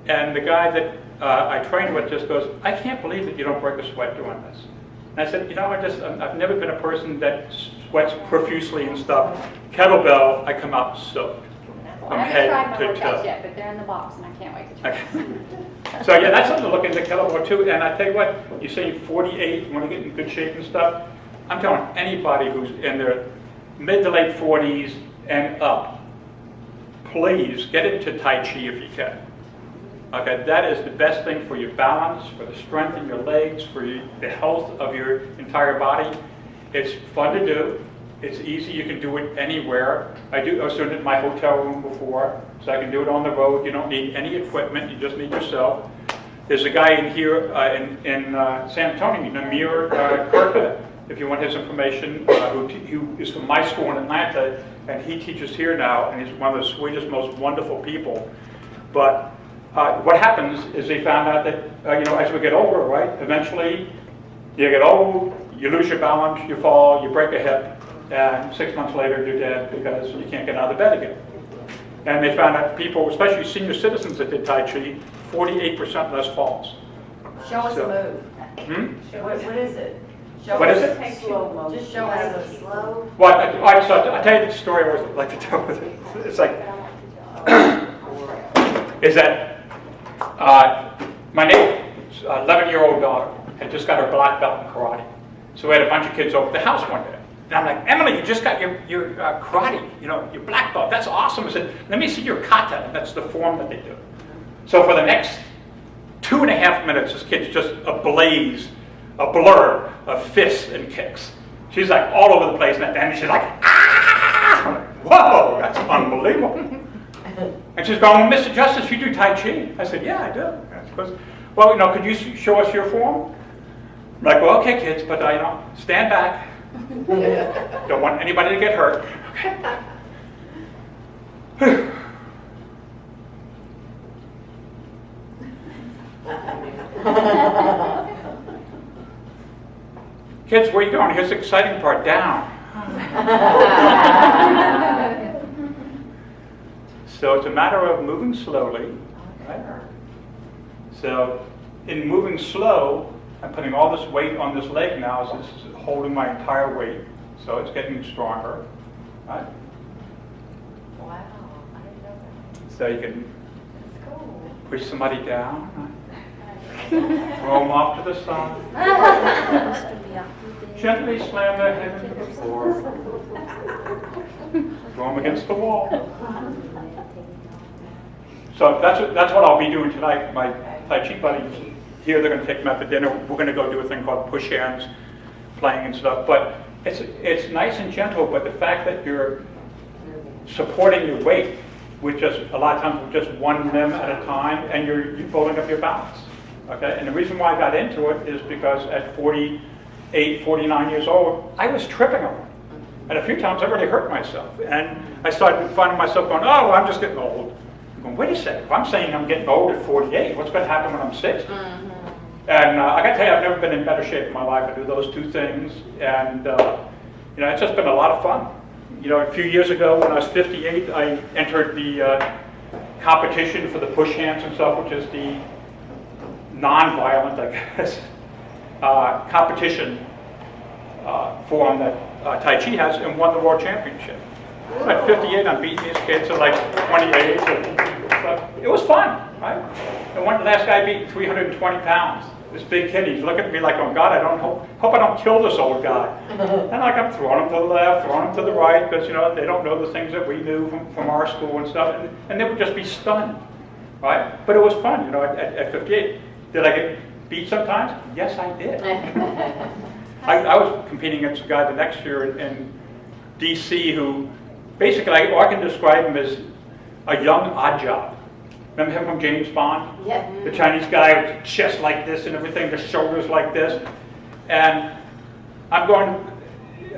And the guy that I train with just goes, I can't believe that you don't break a sweat doing this. And I said, I've never been a person that sweats profusely and stuff. Kettlebell, I come out soaked from I haven't tried head my to workouts toe. yet, but they're in the box and I can't wait to try them. So yeah, that's something to look into kettlebell too. And I tell you what, you say 48, you want to get in good shape and stuff. I'm telling anybody who's in their mid to late 40s and up, please get into Tai Chi if you can. Okay, that is the best thing for your balance, for the strength in your legs, for the health of your entire body. It's fun to do. It's easy. You can do it anywhere. I was doing it in my hotel room before, so I can do it on the road. You don't need any equipment. You just need yourself. There's a guy in here in San Antonio, Namir Kirka, if you want his information, who is from my school in Atlanta, and he teaches here now, and he's one of the sweetest, most wonderful people. But what happens is they found out that, as we get older, right, eventually you get old, you lose your balance, you fall, you break a hip, and 6 months later you're dead because you can't get out of bed again. And they found out people, especially senior citizens that did Tai Chi, 48% less falls. Show us So- a move. What is it? Show What us is it? a slow motion. Just show us a slow. Well, I'll tell you the story I always like to tell with it. It's like, is that my neighbor's 11-year-old daughter had just got her black belt in karate. So we had a bunch of kids over at the house one day. And I'm like, Emily, you just got your karate, your black belt. That's awesome. I said, let me see your kata. And that's the form that they do. So for the next 2.5 minutes, this kid's just a blur of fists and kicks. She's like all over the place. And at the end, she's like, ah! I'm like, whoa, that's unbelievable. And she's going, well, Mr. Justice, you do Tai Chi? I said, yeah, I do. And she goes, well, could you show us your form? I'm like, well, okay, kids, but stand back. Don't want anybody to get hurt. Okay. Kids, where are you going? Here's the exciting part. Down. So it's a matter of moving slowly. Right? So in moving slow, I'm putting all this weight on this leg now, so this is holding my entire weight. So it's getting stronger. Right? Wow, I didn't know that. So you can push somebody down, throw them off to the side, gently slam their head into the floor, throw them against the wall. So that's what I'll be doing tonight. My Tai Chi buddies here, they're going to take them out to dinner. We're going to go do a thing called push hands, playing and stuff. But it's nice and gentle, but the fact that you're supporting your weight with just, a lot of times with just one limb at a time, and you're building up your balance. Okay? And the reason why I got into it is because at 48, 49 years old, I was tripping on it. And a few times I really hurt myself. And I started finding myself going, oh, well, I'm just getting old. I'm going, wait a second, if I'm saying I'm getting old at 48, what's going to happen when I'm 60? And I got to tell you, I've never been in better shape in my life. I do those two things, and it's just been a lot of fun. A few years ago when I was 58, I entered the competition for the push hands and stuff, which is the non-violent, I guess, competition form that Tai Chi has, and won the world championship. At 58, I'm beating these kids at like 28. It was fun, right? And the last guy beat 320 pounds. This big kid, he's looking at me like, oh God, hope I don't kill this old guy. And like I'm throwing him to the left, throwing him to the right, because they don't know the things that we knew from our school and stuff, and they would just be stunned, right? But it was fun, at 58. Did I get beat sometimes? Yes, I did. I was competing against a guy the next year in DC who, basically, I can describe him as a young Oddjob. Remember him from James Bond? Yeah. The Chinese guy with the chest like this and everything, the shoulders like this. And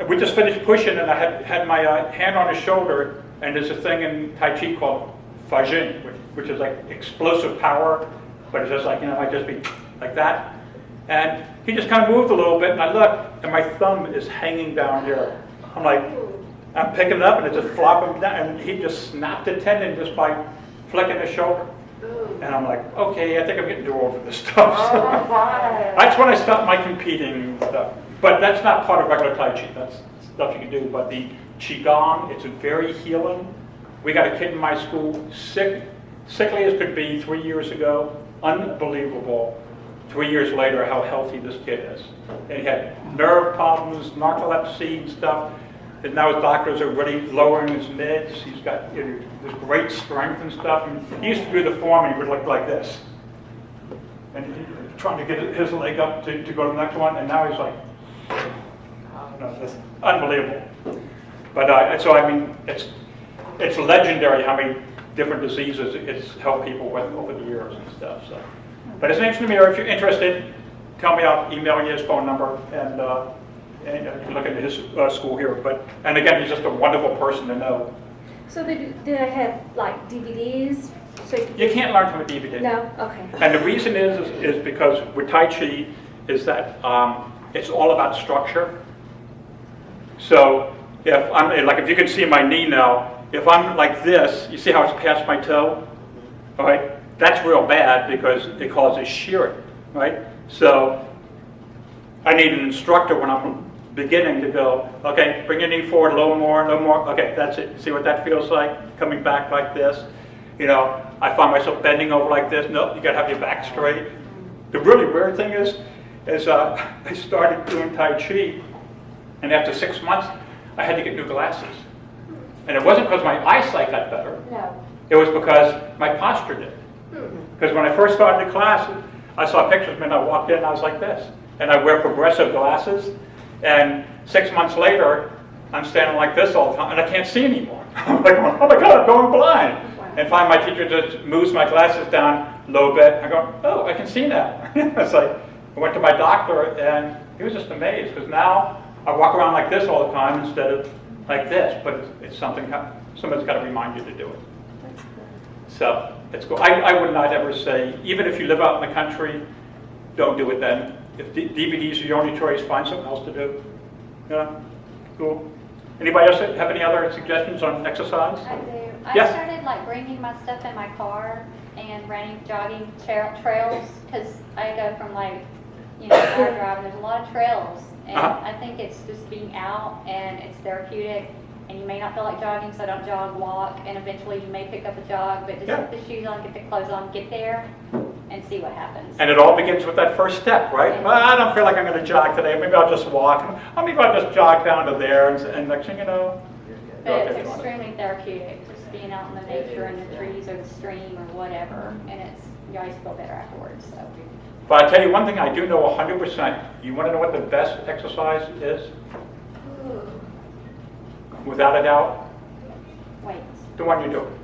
we just finished pushing, and I had my hand on his shoulder, and there's a thing in Tai Chi called Fajin, which is like explosive power, but it's just like, I just be like that. And he just kind of moved a little bit, and I looked, and my thumb is hanging down here. I'm picking it up, and it's just flopping down, and he just snapped a tendon just by flicking his shoulder. And I'm like, okay, I think I'm getting too old for this stuff. So that's when I stopped my competing stuff. But that's not part of regular Tai Chi. That's stuff you can do. But the Qigong, it's very healing. We got a kid in my school, sickly as could be 3 years ago. Unbelievable. 3 years later, how healthy this kid is. And he had nerve problems, narcolepsy and stuff. And now his doctors are really lowering his meds. He's got this great strength and stuff. And he used to do the form, and he would look like this. And trying to get his leg up to go to the next one, and now he's like, it's unbelievable. But it's legendary how many different diseases it's helped people with over the years and stuff. So, but his name's Namir. If you're interested, tell me. I'll email you his phone number, and you can look into his school here. And again, he's just a wonderful person to know. So do they have like DVDs? So You can't learn from a DVD. No? Okay. And the reason is because with Tai Chi is that it's all about structure. So if you can see my knee now, if I'm like this, you see how it's past my toe? All right? That's real bad because it causes shearing, right? So I need an instructor when I'm beginning to go, okay, bring your knee forward a little more, okay, that's it. See what that feels like? Coming back like this. I find myself bending over like this. No, you gotta have your back straight. The really weird thing is I started doing Tai Chi, and after 6 months, I had to get new glasses. And it wasn't because my eyesight got better. No. It was because my posture did. Because when I first started the class, I saw pictures of me, and I walked in, and I was like this. And I wear progressive glasses, and 6 months later, I'm standing like this all the time, and I can't see anymore. I'm like, oh my God, I'm going blind. Wow. And finally, my teacher just moves my glasses down a little bit. I go, oh, I can see now. It's like, I went to my doctor, and he was just amazed, because now I walk around like this all the time instead of like this, but it's something, somebody's got to remind you to do it. So, it's cool. I would not ever say, even if you live out in the country, don't do it then. If DVDs are your only choice, find something else to do. Yeah, cool. Anybody else have any other suggestions on exercise? I do. Yes? I started bringing my stuff in my car and running, jogging trails, because I go from car driving. There's a lot of trails, and I think it's just being out, and it's therapeutic. and you may not feel like jogging, so don't jog, walk, and eventually you may pick up a jog, but just Yeah. put the shoes on, get the clothes on, get there, and see what happens. And it all begins with that first step, right? Well, I don't feel like I'm going to jog today. Maybe I'll just walk. Or maybe I'll just jog down to there, and next thing you know, But you're it's okay doing it. extremely therapeutic, just being out in the nature and the trees or the stream or whatever, and you always feel better afterwards, so. But I tell you one thing I do know 100%. You want to know what the best exercise is? Without a doubt, Weights. the one you're doing.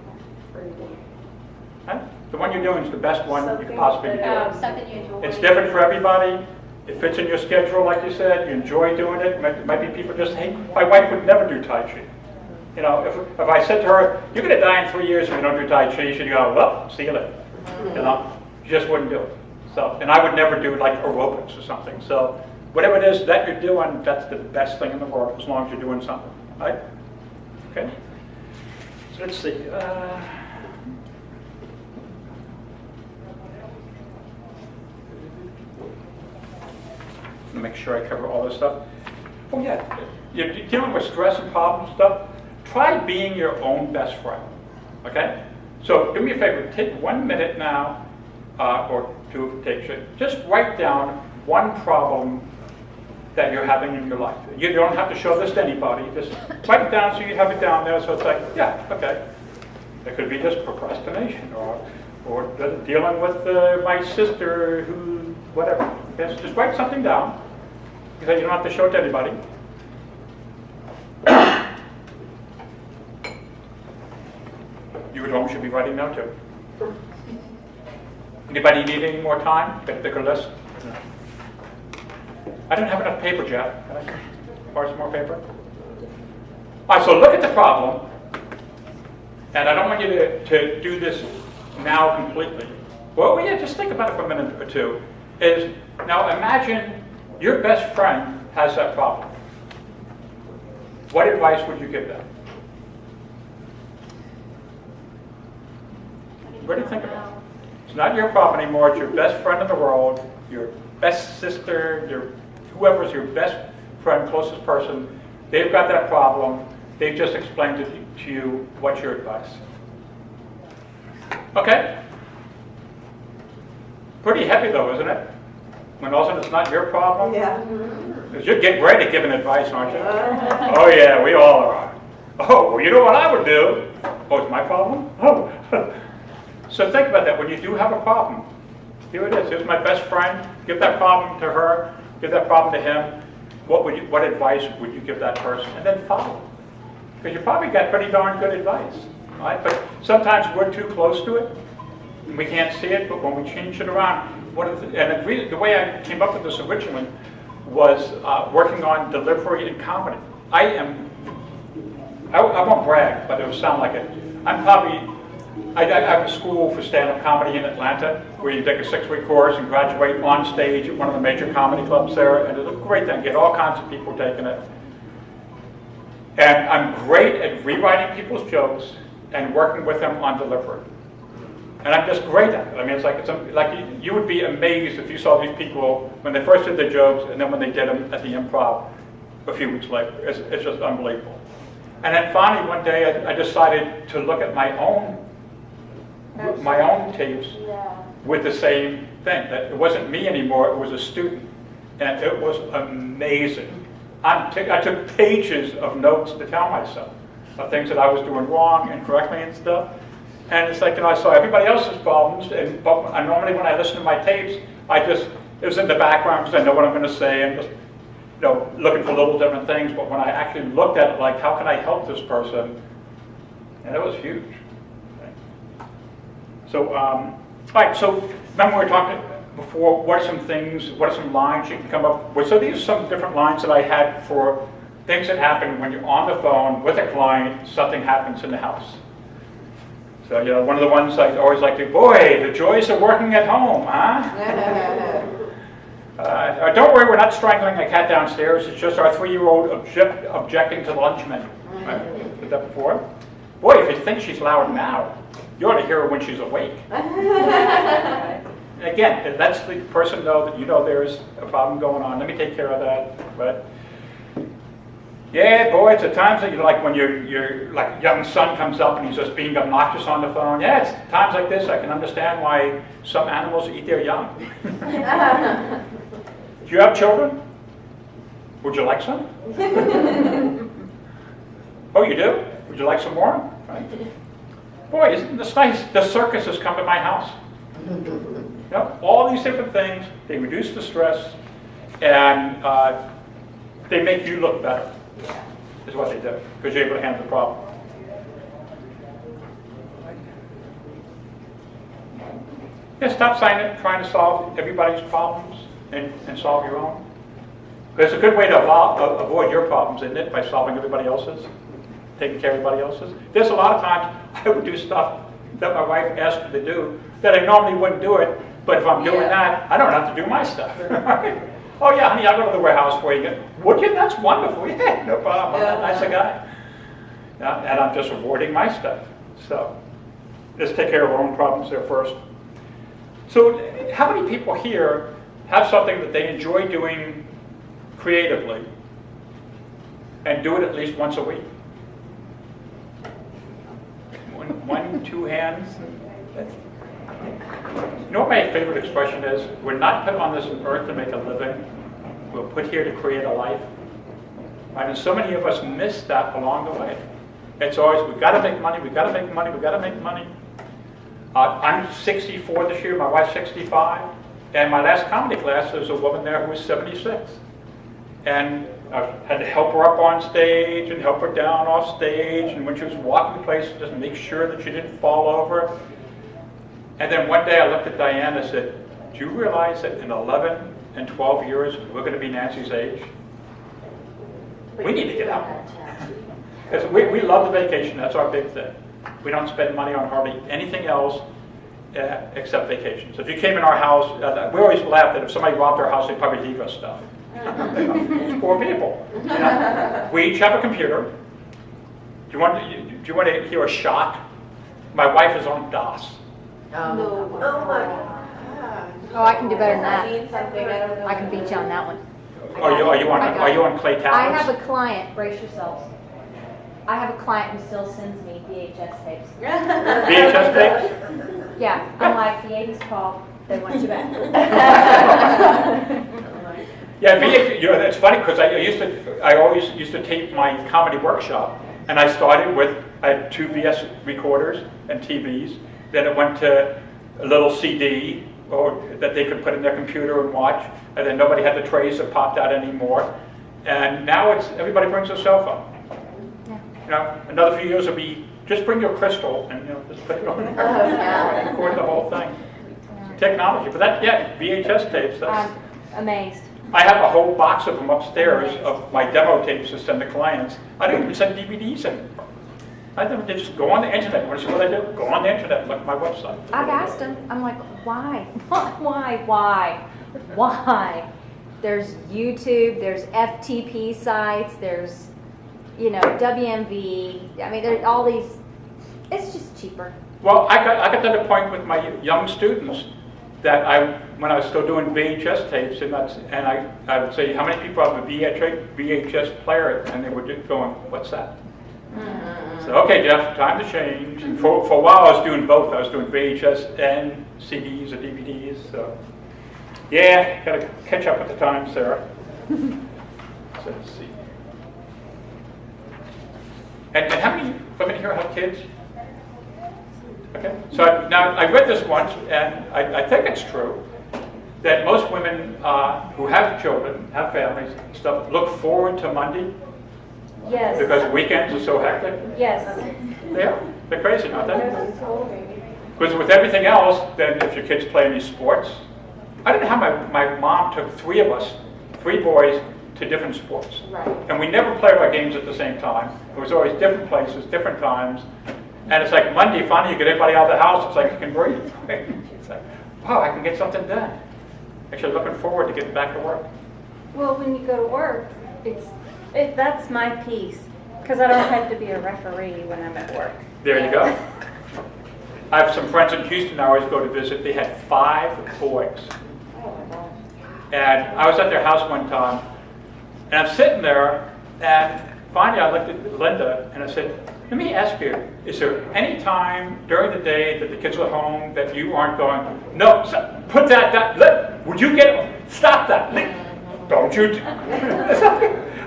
Huh? The one you're doing is the best one you could possibly be doing. Something you enjoy. It's different for everybody. It fits in your schedule, like you said. You enjoy doing it. Might be people just, hey, my wife would never do Tai Chi. You know, if I said to her, you're going to die in 3 years if you don't do Tai Chi, she'd go, well, see you later. You know, she just wouldn't do it. So, and I would never do like aerobics or something. So, whatever it is that you're doing, that's the best thing in the world, as long as you're doing something, right? Okay. So let's see. Make sure I cover all this stuff. Oh yeah, you're dealing with stress and problem stuff. Try being your own best friend. Okay. So do me a favor. Take 1 minute now, or two if it takes you. Just write down one problem that you're having in your life. You don't have to show this to anybody. Just write it down so you have it down there. So it's like, yeah, okay. It could be just procrastination, or dealing with my sister who, whatever. Okay, so just write something down. Because you don't have to show it to anybody. You at home should be writing down too. Anybody need any more time? Get a bigger list? No. I don't have enough paper, Jeff. Can I borrow some more paper? All right, so look at the problem. And I don't want you to do this now completely. Well, yeah, just think about it for a minute or two. Now imagine your best friend has that problem. What advice would you give them? What do you think about it? It's not your problem anymore. It's your best friend in the world, your best sister, whoever's your best friend, closest person. They've got that problem. They've just explained it to you. What's your advice? Okay. Pretty heavy though, isn't it? When all of a sudden it's not your problem? Yeah. Because you're getting great at giving advice, aren't you? Oh yeah, we all are. Oh, well, you know what I would do? Oh, it's my problem? Oh. So think about that. When you do have a problem, here it is. Here's my best friend. Give that problem to her. Give that problem to him. What advice would you give that person? And then follow. Because you probably got pretty darn good advice. Right? But sometimes we're too close to it. And we can't see it, but when we change it around, the way I came up with this originally was working on delivery and comedy. I won't brag, but it'll sound like it. I have a school for stand-up comedy in Atlanta, where you take a 6-week course and graduate on stage at one of the major comedy clubs there, and it's a great thing. Get all kinds of people taking it. And I'm great at rewriting people's jokes and working with them on delivery. And I'm just great at it. I mean, it's like you would be amazed if you saw these people when they first did their jokes and then when they did them at the Improv a few weeks later. It's just unbelievable. And then finally one day I decided to look at my own tapes with the same thing. That it wasn't me anymore, it was a student. And it was amazing. I took pages of notes to tell myself of things that I was doing wrong and correctly and stuff. And it's like, I saw everybody else's problems, but normally when I listen to my tapes, it was in the background because I know what I'm going to say and just, looking for little different things. But when I actually looked at it, like, how can I help this person? And it was huge. Okay. So, all right, so remember we were talking before, what are some lines you can come up with? So these are some different lines that I had for things that happen when you're on the phone with a client, something happens in the house. So, one of the ones I always like to, boy, the joys of working at home, huh? Don't worry, we're not strangling a cat downstairs. It's just our 3-year-old objecting to the lunch menu. Right? Did that before? Boy, if you think she's loud now, you ought to hear her when she's awake. Again, it lets the person know that there's a problem going on. Let me take care of that. But Yeah, boy, it's at times that you like when your like young son comes up and he's just being obnoxious on the phone. Yeah, it's times like this I can understand why some animals eat their young. Do you have children? Would you like some? Oh, you do? Would you like some more? Right. Boy, isn't this nice? The circus has come to my house. Yep, all these different things, they reduce the stress, and they make you look better, is what they do, because you're able to handle the problem. Yeah, stop trying to solve everybody's problems and solve your own. Because it's a good way to avoid your problems, isn't it, by solving everybody else's, taking care of everybody else's. There's a lot of times I would do stuff that my wife asked me to do that I normally wouldn't do it, but if I'm doing that, I don't have to do my stuff. Oh yeah, honey, I'll go to the warehouse for you. Would you? That's wonderful. Yeah, no problem. I'm that nice a guy. Yeah, and I'm just avoiding my stuff. So let's take care of our own problems there first. So how many people here have something that they enjoy doing creatively and do it at least once a week? One, two hands. You know what my favorite expression is? We're not put on this earth to make a living. We're put here to create a life. Right? And so many of us miss that along the way. It's always, we've got to make money, we've got to make money, we've got to make money. I'm 64 this year, my wife's 65. And my last comedy class, there was a woman there who was 76. And I had to help her up on stage and help her down off stage. And when she was walking the place, just make sure that she didn't fall over. And then one day I looked at Diane and said, do you realize that in 11 and 12 years, we're going to be Nancy's age? We need to get out. Because we love the vacation. That's our big thing. We don't spend money on hardly anything else except vacations. If you came in our house, we always laugh that if somebody robbed our house, they'd probably leave us stuff. Those poor people. You know? We each have a computer. Do you want to hear a shock? My wife is on DOS. Oh my God. Oh, I can do better than that. I need something, I don't know. I can beat you on that one. Are you on clay tablets? I have a client, brace yourselves. I have a client who still sends me VHS tapes. VHS tapes? Yeah, I'm like, the 80s call, they want you back. Yeah, it's funny because I always used to tape my comedy workshop, and I started with, I had 2 VS recorders and TVs. Then it went to a little CD that they could put in their computer and watch, and then nobody had the trays that popped out anymore. And now it's everybody brings a cell phone. Yeah. You know, another few years will be just bring your crystal and just put it on there and record the whole thing. Technology, but VHS tapes. That's, I'm amazed. I have a whole box of them upstairs of my demo tapes to send to clients. I don't even send DVDs in. They just go on the internet. What I do? Go on the internet and look at my website. I've asked him, I'm like, why? Why? There's YouTube, there's FTP sites, there's, WMV. I mean, there's all these, it's just cheaper. Well, I got to the point with my young students that when I was still doing VHS tapes, and I would say, how many people have a VHS player? And they were just going, what's that? So, okay, Jeff, time to change. And for a while, I was doing both. I was doing VHS and CDs or DVDs. So, yeah, got to catch up with the times, Sarah. So, let's see. And how many women here have kids? Okay. So now I read this once, and I think it's true that most women who have children, have families, and stuff, look forward to Monday. Yes. Because weekends are so hectic. Yes. They're crazy, aren't they? Because with everything else, then if your kids play any sports, I don't know how my mom took 3 of us, 3 boys, to different sports. Right. And we never played our games at the same time. It was always different places, different times. And it's like Monday, finally you get everybody out of the house, it's like you can breathe. It's like, wow, I can get something done. Actually looking forward to getting back to work. Well, when you go to work, that's my piece, because I don't have to be a referee when I'm at work. There you go. I have some friends in Houston I always go to visit. They had 5 boys. And I was at their house one time, and I'm sitting there, and finally I looked at Linda and I said, let me ask you, is there any time during the day that the kids are home that you aren't going, no, put that, would you stop that, don't you,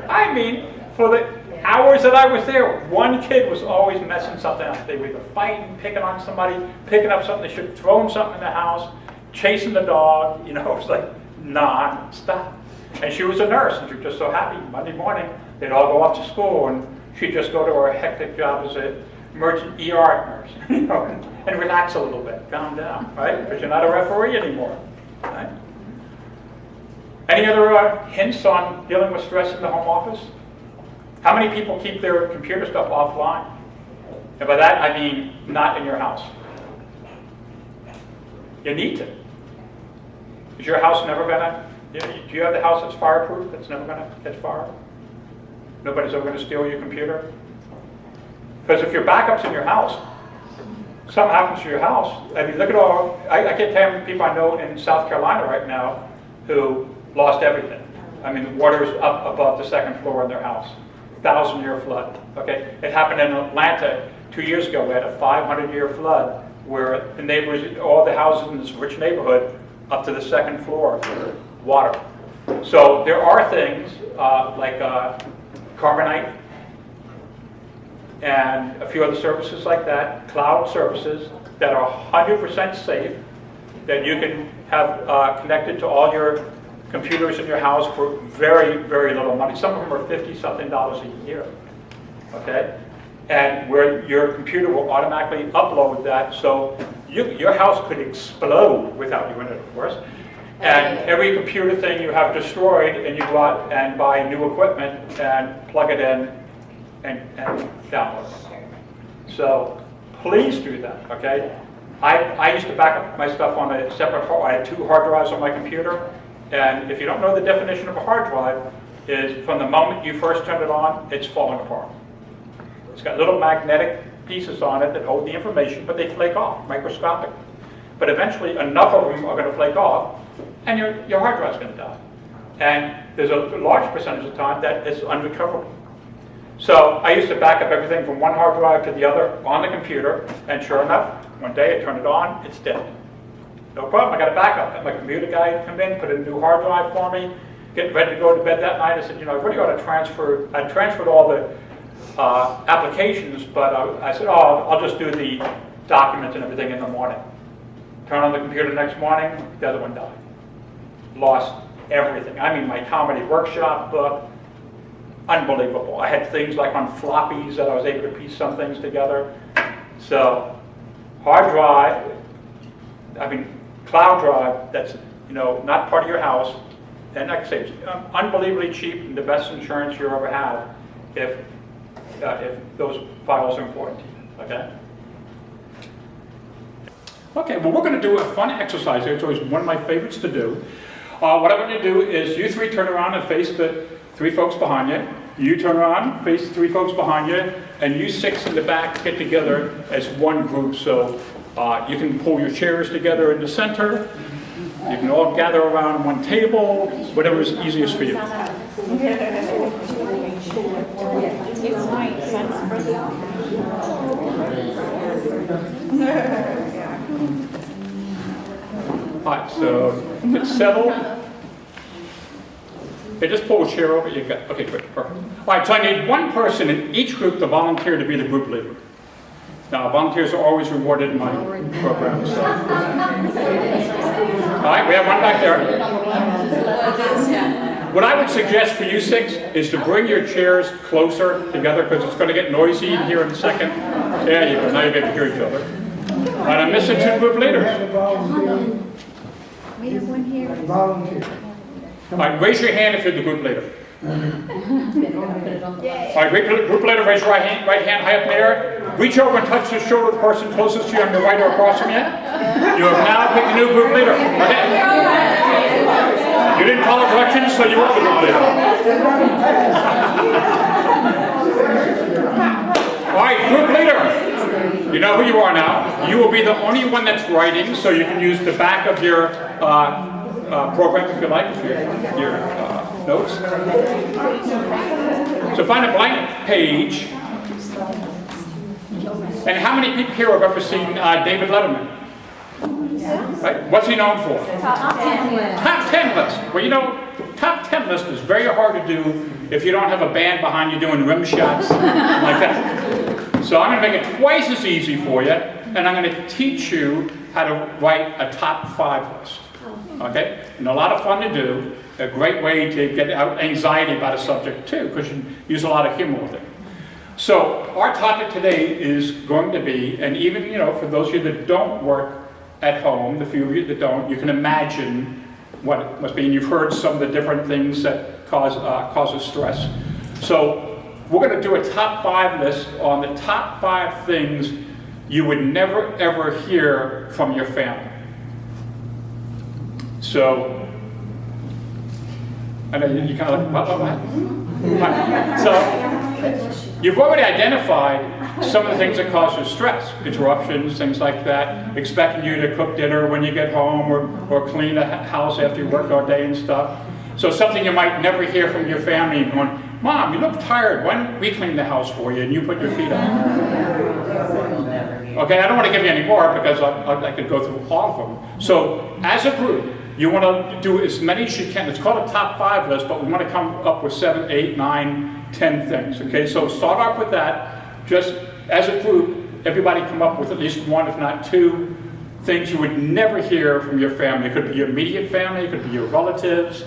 I mean, for the hours that I was there, one kid was always messing something up. They were either fighting, picking on somebody, picking up something they should have thrown something in the house, chasing the dog, it was like non-stop. And she was a nurse, and she was just so happy. Monday morning, they'd all go off to school, and she'd just go to her hectic job as an emergent ER nurse, and relax a little bit, calm down, right? Because you're not a referee anymore, right? Any other hints on dealing with stress in the home office? How many people keep their computer stuff offline? And by that, I mean not in your house. You need to. Is your house never gonna, do you have the house that's fireproof, that's never gonna catch fire? Nobody's ever gonna steal your computer? Because if your backup's in your house, something happens to your house. I mean, look at all, I can't tell you how many people I know in South Carolina right now who lost everything. I mean, the water's up above the second floor in their house. 1,000-year flood, okay? It happened in Atlanta 2 years ago. We had a 500-year flood where the neighbors, all the houses in this rich neighborhood, up to the second floor, water. So there are things like Carbonite and a few other services like that, cloud services that are 100% safe, that you can have connected to all your computers in your house for very, very little money. Some of them are $50-something a year, okay? And where your computer will automatically upload that, so your house could explode without you in it, of course. And every computer thing you have destroyed, and you go out and buy new equipment and plug it in and download it. So please do that, okay? I used to back up my stuff on a separate hard. I had 2 hard drives on my computer. And if you don't know the definition of a hard drive, is from the moment you first turn it on, it's falling apart. It's got little magnetic pieces on it that hold the information, but they flake off, microscopic. But eventually enough of them are going to flake off, and your hard drive's going to die. And there's a large percentage of the time that is unrecoverable. So I used to back up everything from one hard drive to the other on the computer, and sure enough, one day I turn it on, it's dead. No problem, I got a backup. Got my computer guy come in, put in a new hard drive for me, getting ready to go to bed that night. I said, I really ought to transfer. I transferred all the applications, but I said, I'll just do the documents and everything in the morning. Turn on the computer the next morning, the other one died. Lost everything. I mean, my comedy workshop book, unbelievable. I had things like on floppies that I was able to piece some things together. So, hard drive, cloud drive that's not part of your house, and like I say, it's unbelievably cheap and the best insurance you'll ever have if those files are important to you. Okay. Okay. Well, we're going to do a fun exercise here. It's always one of my favorites to do. What I'm going to do is you 3 turn around and face the 3 folks behind you. You turn around, face the 3 folks behind you, and you 6 in the back get together as one group. So you can pull your chairs together in the center. You can all gather around one table, whatever is easiest for you. All right, so it's settled. Okay, just pull a chair over. You got okay, good, perfect. All right, so I need one person in each group to volunteer to be the group leader. Now, volunteers are always rewarded in my program. So. All right, we have one back there. What I would suggest for you 6 is to bring your chairs closer together because it's going to get noisy in here in a second. There you go. Now you're going to hear each other. And I'm missing 2 group leaders. We have one here. All right, raise your hand if you're the group leader. All right, group leader, raise your right hand high up in the air. Reach over and touch the shoulder of the person closest to you on your right or across from you. You have now picked a new group leader. Okay. You didn't follow directions, so you weren't the group leader. All right, group leader. You know who you are now. You will be the only one that's writing, so you can use the back of your program if you like, your notes. So find a blank page. And how many people here have ever seen David Letterman? Right? What's he known for? Top 10 list. Top 10 list. Well, you know, top 10 list is very hard to do if you don't have a band behind you doing rim shots like that. So I'm going to make it twice as easy for you, and I'm going to teach you how to write a top 5 list. Okay? And a lot of fun to do. A great way to get out anxiety about a subject too, because you use a lot of humor with it. So our topic today is going to be, and even, you know, for those of you that don't work at home, the few of you that don't, you can imagine what it must be, and you've heard some of the different things that causes stress. So we're going to do a top 5 list on the top 5 things you would never ever hear from your family. So, I know you kind of like, what? So, you've already identified some of the things that cause you stress. Interruptions, things like that. Expecting you to cook dinner when you get home or clean the house after you work all day and stuff. So something you might never hear from your family going, Mom, you look tired. Why don't we clean the house for you and you put your feet up? Okay, I don't want to give you any more because I could go through all of them. So as a group, you want to do as many as you can. It's called a top 5 list, but we want to come up with 7, 8, 9, 10 things. Okay, so start off with that. Just as a group, everybody come up with at least 1, if not 2, things you would never hear from your family. It could be your immediate family, it could be your relatives.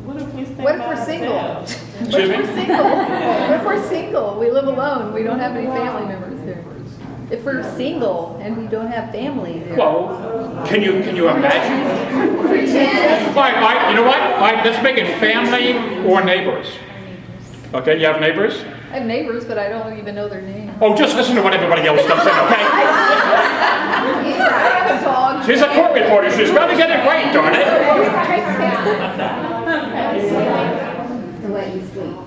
What if we What if we're single? Excuse me? What if we're single? We live alone. We don't have any family members here. If we're single and we don't have family there. Well, can you imagine? All right, you know what? All right, let's make it family or neighbors. Okay, you have neighbors? I have neighbors, but I don't even know their name. Oh, just listen to what everybody else does, okay? I have a dog. She's a court reporter. She's got to get it right, darn it.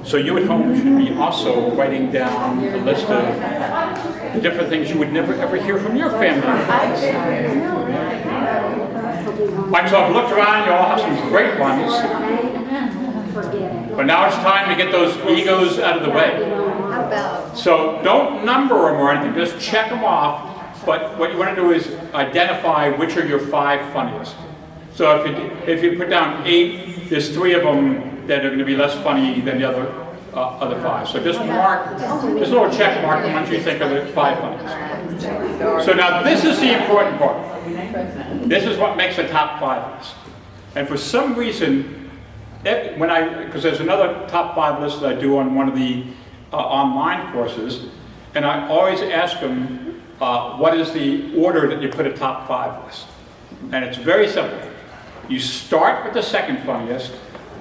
So you at home should be also writing down a list of the different things you would never ever hear from your family. Like, so I've looked around, you all have some great ones. But now it's time to get those egos out of the way. So don't number them or anything, just check them off. But what you want to do is identify which are your 5 funniest. So if you put down 8, there's 3 of them that are going to be less funny than the other 5. So just mark, just a little check mark the ones you think are the 5 funniest. So now this is the important part. This is what makes a top 5 list. And for some reason, because there's another top 5 list that I do on one of the online courses, and I always ask them, what is the order that you put a top 5 list? And it's very simple. You start with the second funniest,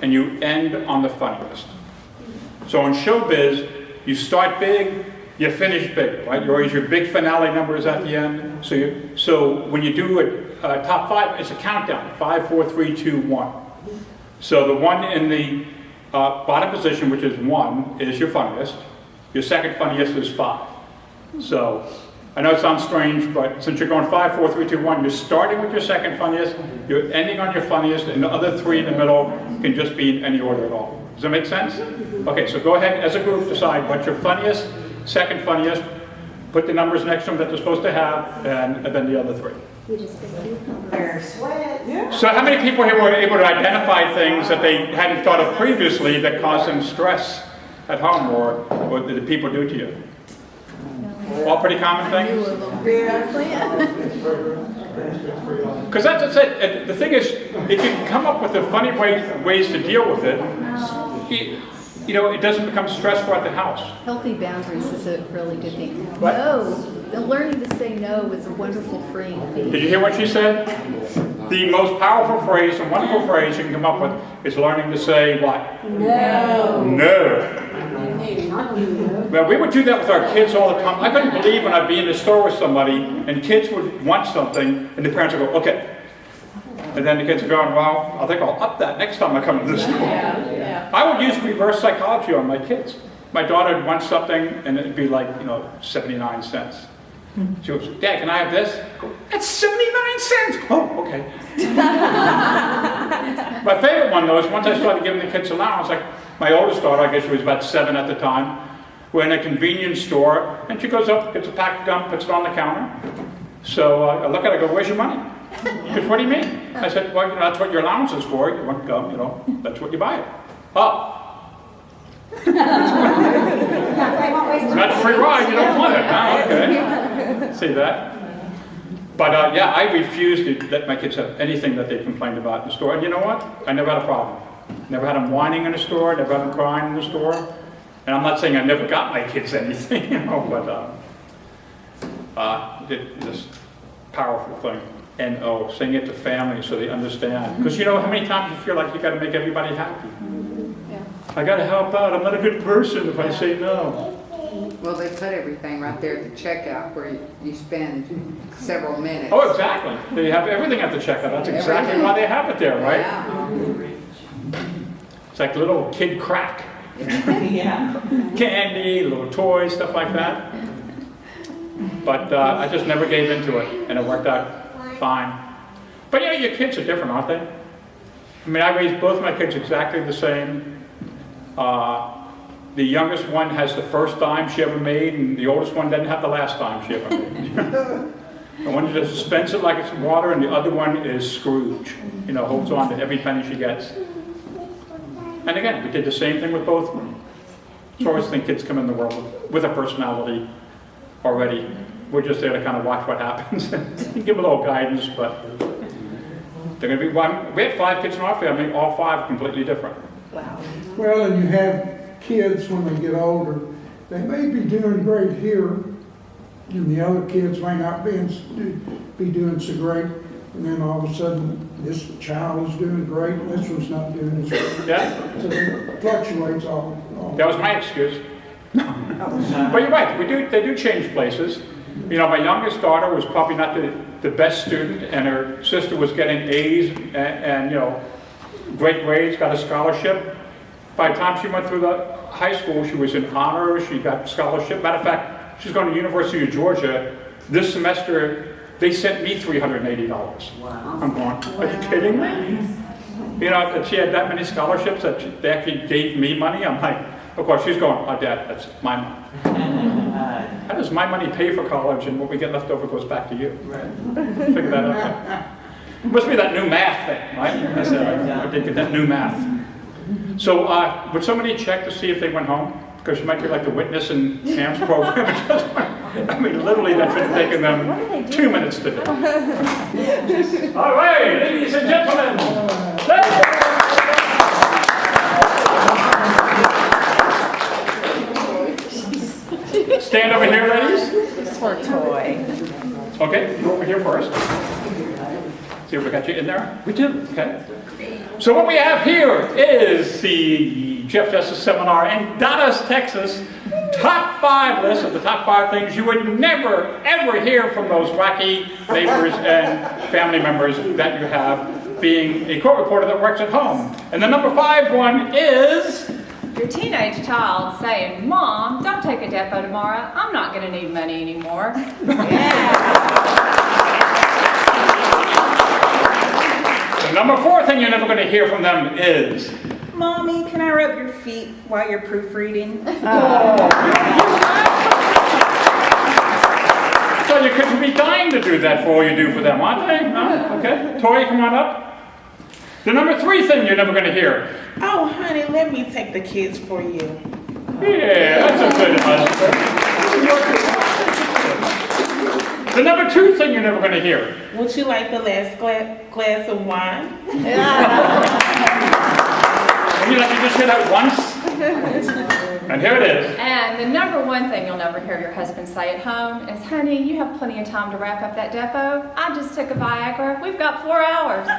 and you end on the funniest. So in showbiz, you start big, you finish big, right? You always your big finale numbers at the end. So when you do a top 5, it's a countdown: 5, 4, 3, 2, 1. So the one in the bottom position, which is 1, is your funniest. Your second funniest is 5. So I know it sounds strange, but since you're going 5, 4, 3, 2, 1, you're starting with your second funniest, you're ending on your funniest, and the other 3 in the middle can just be in any order at all. Does that make sense? Okay, so go ahead as a group, decide what's your funniest, second funniest, put the numbers next to them that they're supposed to have, and then the other 3. So how many people here were able to identify things that they hadn't thought of previously that caused them stress at home, or what did people do to you? All pretty common things? Because that's it. The thing is, if you come up with the funny ways to deal with it, you know, it doesn't become stressful at the house. Healthy boundaries is a really good thing. What? No. Learning to say no is a wonderful freeing thing. Did you hear what she said? The most powerful phrase and wonderful phrase you can come up with is learning to say what? No. No. Well, we would do that with our kids all the time. I couldn't believe when I'd be in the store with somebody and kids would want something and the parents would go, okay. And then the kids are going, well, I think I'll up that next time I come to the store. I would use reverse psychology on my kids. My daughter would want something and it'd be like, 79 cents. She goes, Dad, can I have this? I go, that's 79 cents. Oh, okay. My favorite one though is once I started giving the kids allowance, like, My oldest daughter, I guess she was about 7 at the time, we're in a convenience store, and she goes up, gets a pack of gum, puts it on the counter. So I look at her, I go, where's your money? She goes, what do you mean? I said, well, that's what your allowance is for. You want gum, that's what you buy it. Oh. Not a free ride, you don't want it. Oh, okay. See that? But yeah, I refused to let my kids have anything that they complained about in the store. And you know what? I never had a problem. Never had them whining in the store, never had them crying in the store. And I'm not saying I never got my kids anything, but this powerful thing. And saying it to families so they understand. Because you know how many times you feel like you got to make everybody happy. Yeah. I got to help out. I'm not a good person if I say no. Well, they put everything right there at the checkout where you spend several minutes. Oh, exactly. They have everything at the checkout. That's exactly why they have it there, right? Yeah. It's like little kid crack. Yeah. Candy, little toys, stuff like that. But I just never gave into it, and it worked out fine. But yeah, your kids are different, aren't they? I mean, I raised both my kids exactly the same. The youngest one has the first dime she ever made, and the oldest one doesn't have the last dime she ever made. The one just spends it like it's water, and the other one is Scrooge. Holds on to every penny she gets. And again, we did the same thing with both of them. So I always think kids come in the world with a personality already. We're just there to kind of watch what happens and give a little guidance, but they're going to be one. We have 5 kids in our family, all 5 completely different. Wow. Well, and you have kids when they get older, they may be doing great here, and the other kids may not be doing so great, and then all of a sudden this child is doing great and this one's not doing as great. Yeah. So it fluctuates all. That was my excuse. But you're right, they do change places. My youngest daughter was probably not the best student, and her sister was getting A's and great grades, got a scholarship. By the time she went through the high school, she was in honors, she got scholarship. Matter of fact, she's going to University of Georgia. This semester, they sent me $380. Wow. I'm going, are you kidding me? That she had that many scholarships that they actually gave me money. I'm like, of course, she's going, oh, Dad, that's my money. How does my money pay for college, and what we get left over goes back to you? Right. Figure that out. It must be that new math thing, right? I said, I did get that new math. So would somebody check to see if they went home? Because you might be like the witness in Cam's program. I mean, literally that should have taken them 2 minutes to do. All right, ladies and gentlemen. Stand over here, ladies. It's for toy. Okay, you over here first. See if we got you in there? We do. Okay. So what we have here is the Jeff Justice Seminar in Dallas, Texas. Top 5 list of the top 5 things you would never, ever hear from those wacky neighbors and family members that you have being a court reporter that works at home. And the number 5 one is... Your teenage child saying, Mom, don't take a depo tomorrow. I'm not going to need money anymore. The number 4 thing you're never going to hear from them is... Mommy, can I rub your feet while you're proofreading? So your kids would be dying to do that for all you do for them, aren't they? Huh? Okay. Tori, come on up. The number 3 thing you're never going to hear. Oh, honey, let me take the kids for you. Yeah, that's a good husband. The number 2 thing you're never going to hear. Would you like the last glass of wine? You just hear that once? And here it is. And the number 1 thing you'll never hear your husband say at home is, honey, you have plenty of time to wrap up that depot. I just took a Viagra. We've got 4 hours. A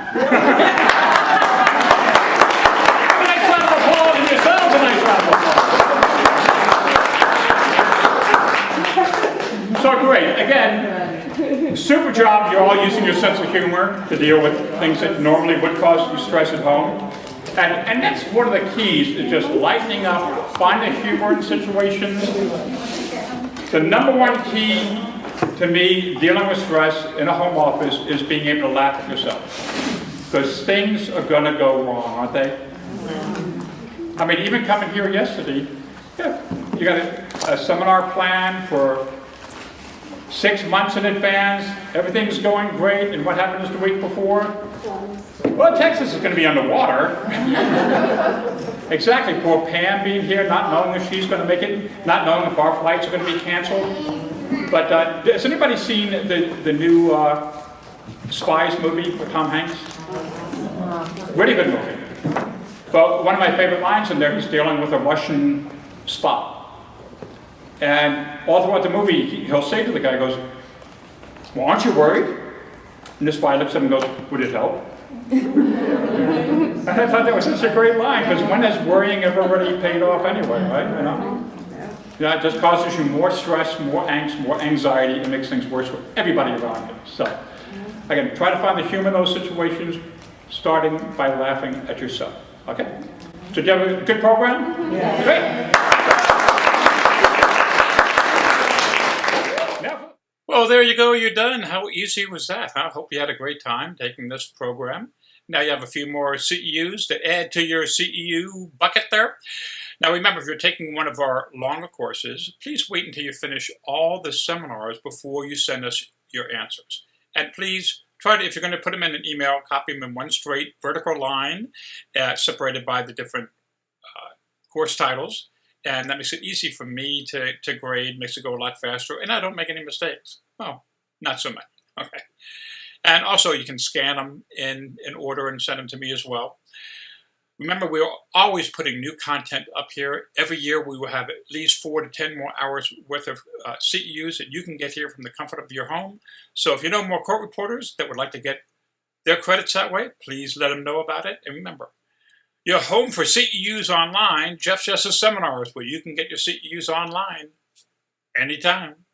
nice round of applause, and yourselves a nice round of applause. So great. Again, super job. You're all using your sense of humor to deal with things that normally would cause you stress at home. And that's one of the keys, is just lightening up, finding humor in situations. The number 1 key to me dealing with stress in a home office is being able to laugh at yourself. Because things are going to go wrong, aren't they? I mean, even coming here yesterday, yeah, you got a seminar planned for 6 months in advance. Everything's going great, and what happens the week before? Well, Texas is going to be underwater. Exactly. Poor Pam being here, not knowing if she's going to make it, not knowing if our flights are going to be canceled. But has anybody seen the new Spies movie with Tom Hanks? Really good movie. But one of my favorite lines in there, he's dealing with a Russian spy. And all throughout the movie, he'll say to the guy, goes, well, aren't you worried? And the spy looks at him and goes, would it help? And I thought that was such a great line, because when has worrying ever really paid off anyway, right? You know? Yeah, it just causes you more stress, more angst, more anxiety, and makes things worse for everybody around you. So, again, try to find the humor in those situations, starting by laughing at yourself. Okay? So, do you have a good program? Yeah. Great. Well, there you go. You're done. How easy was that? I hope you had a great time taking this program. Now you have a few more CEUs to add to your CEU bucket there. Now remember, if you're taking one of our longer courses, please wait until you finish all the seminars before you send us your answers. And please try to, if you're going to put them in an email, copy them in one straight vertical line, separated by the different course titles. And that makes it easy for me to grade, makes it go a lot faster, and I don't make any mistakes. Well, not so much. Okay. And also, you can scan them in order and send them to me as well. Remember, we're always putting new content up here. Every year, we will have at least 4 to 10 more hours worth of CEUs that you can get here from the comfort of your home. So if you know more court reporters that would like to get their credits that way, please let them know about it. And remember, your home for CEUs online, Jeff Justice Seminars, where you can get your CEUs online anytime.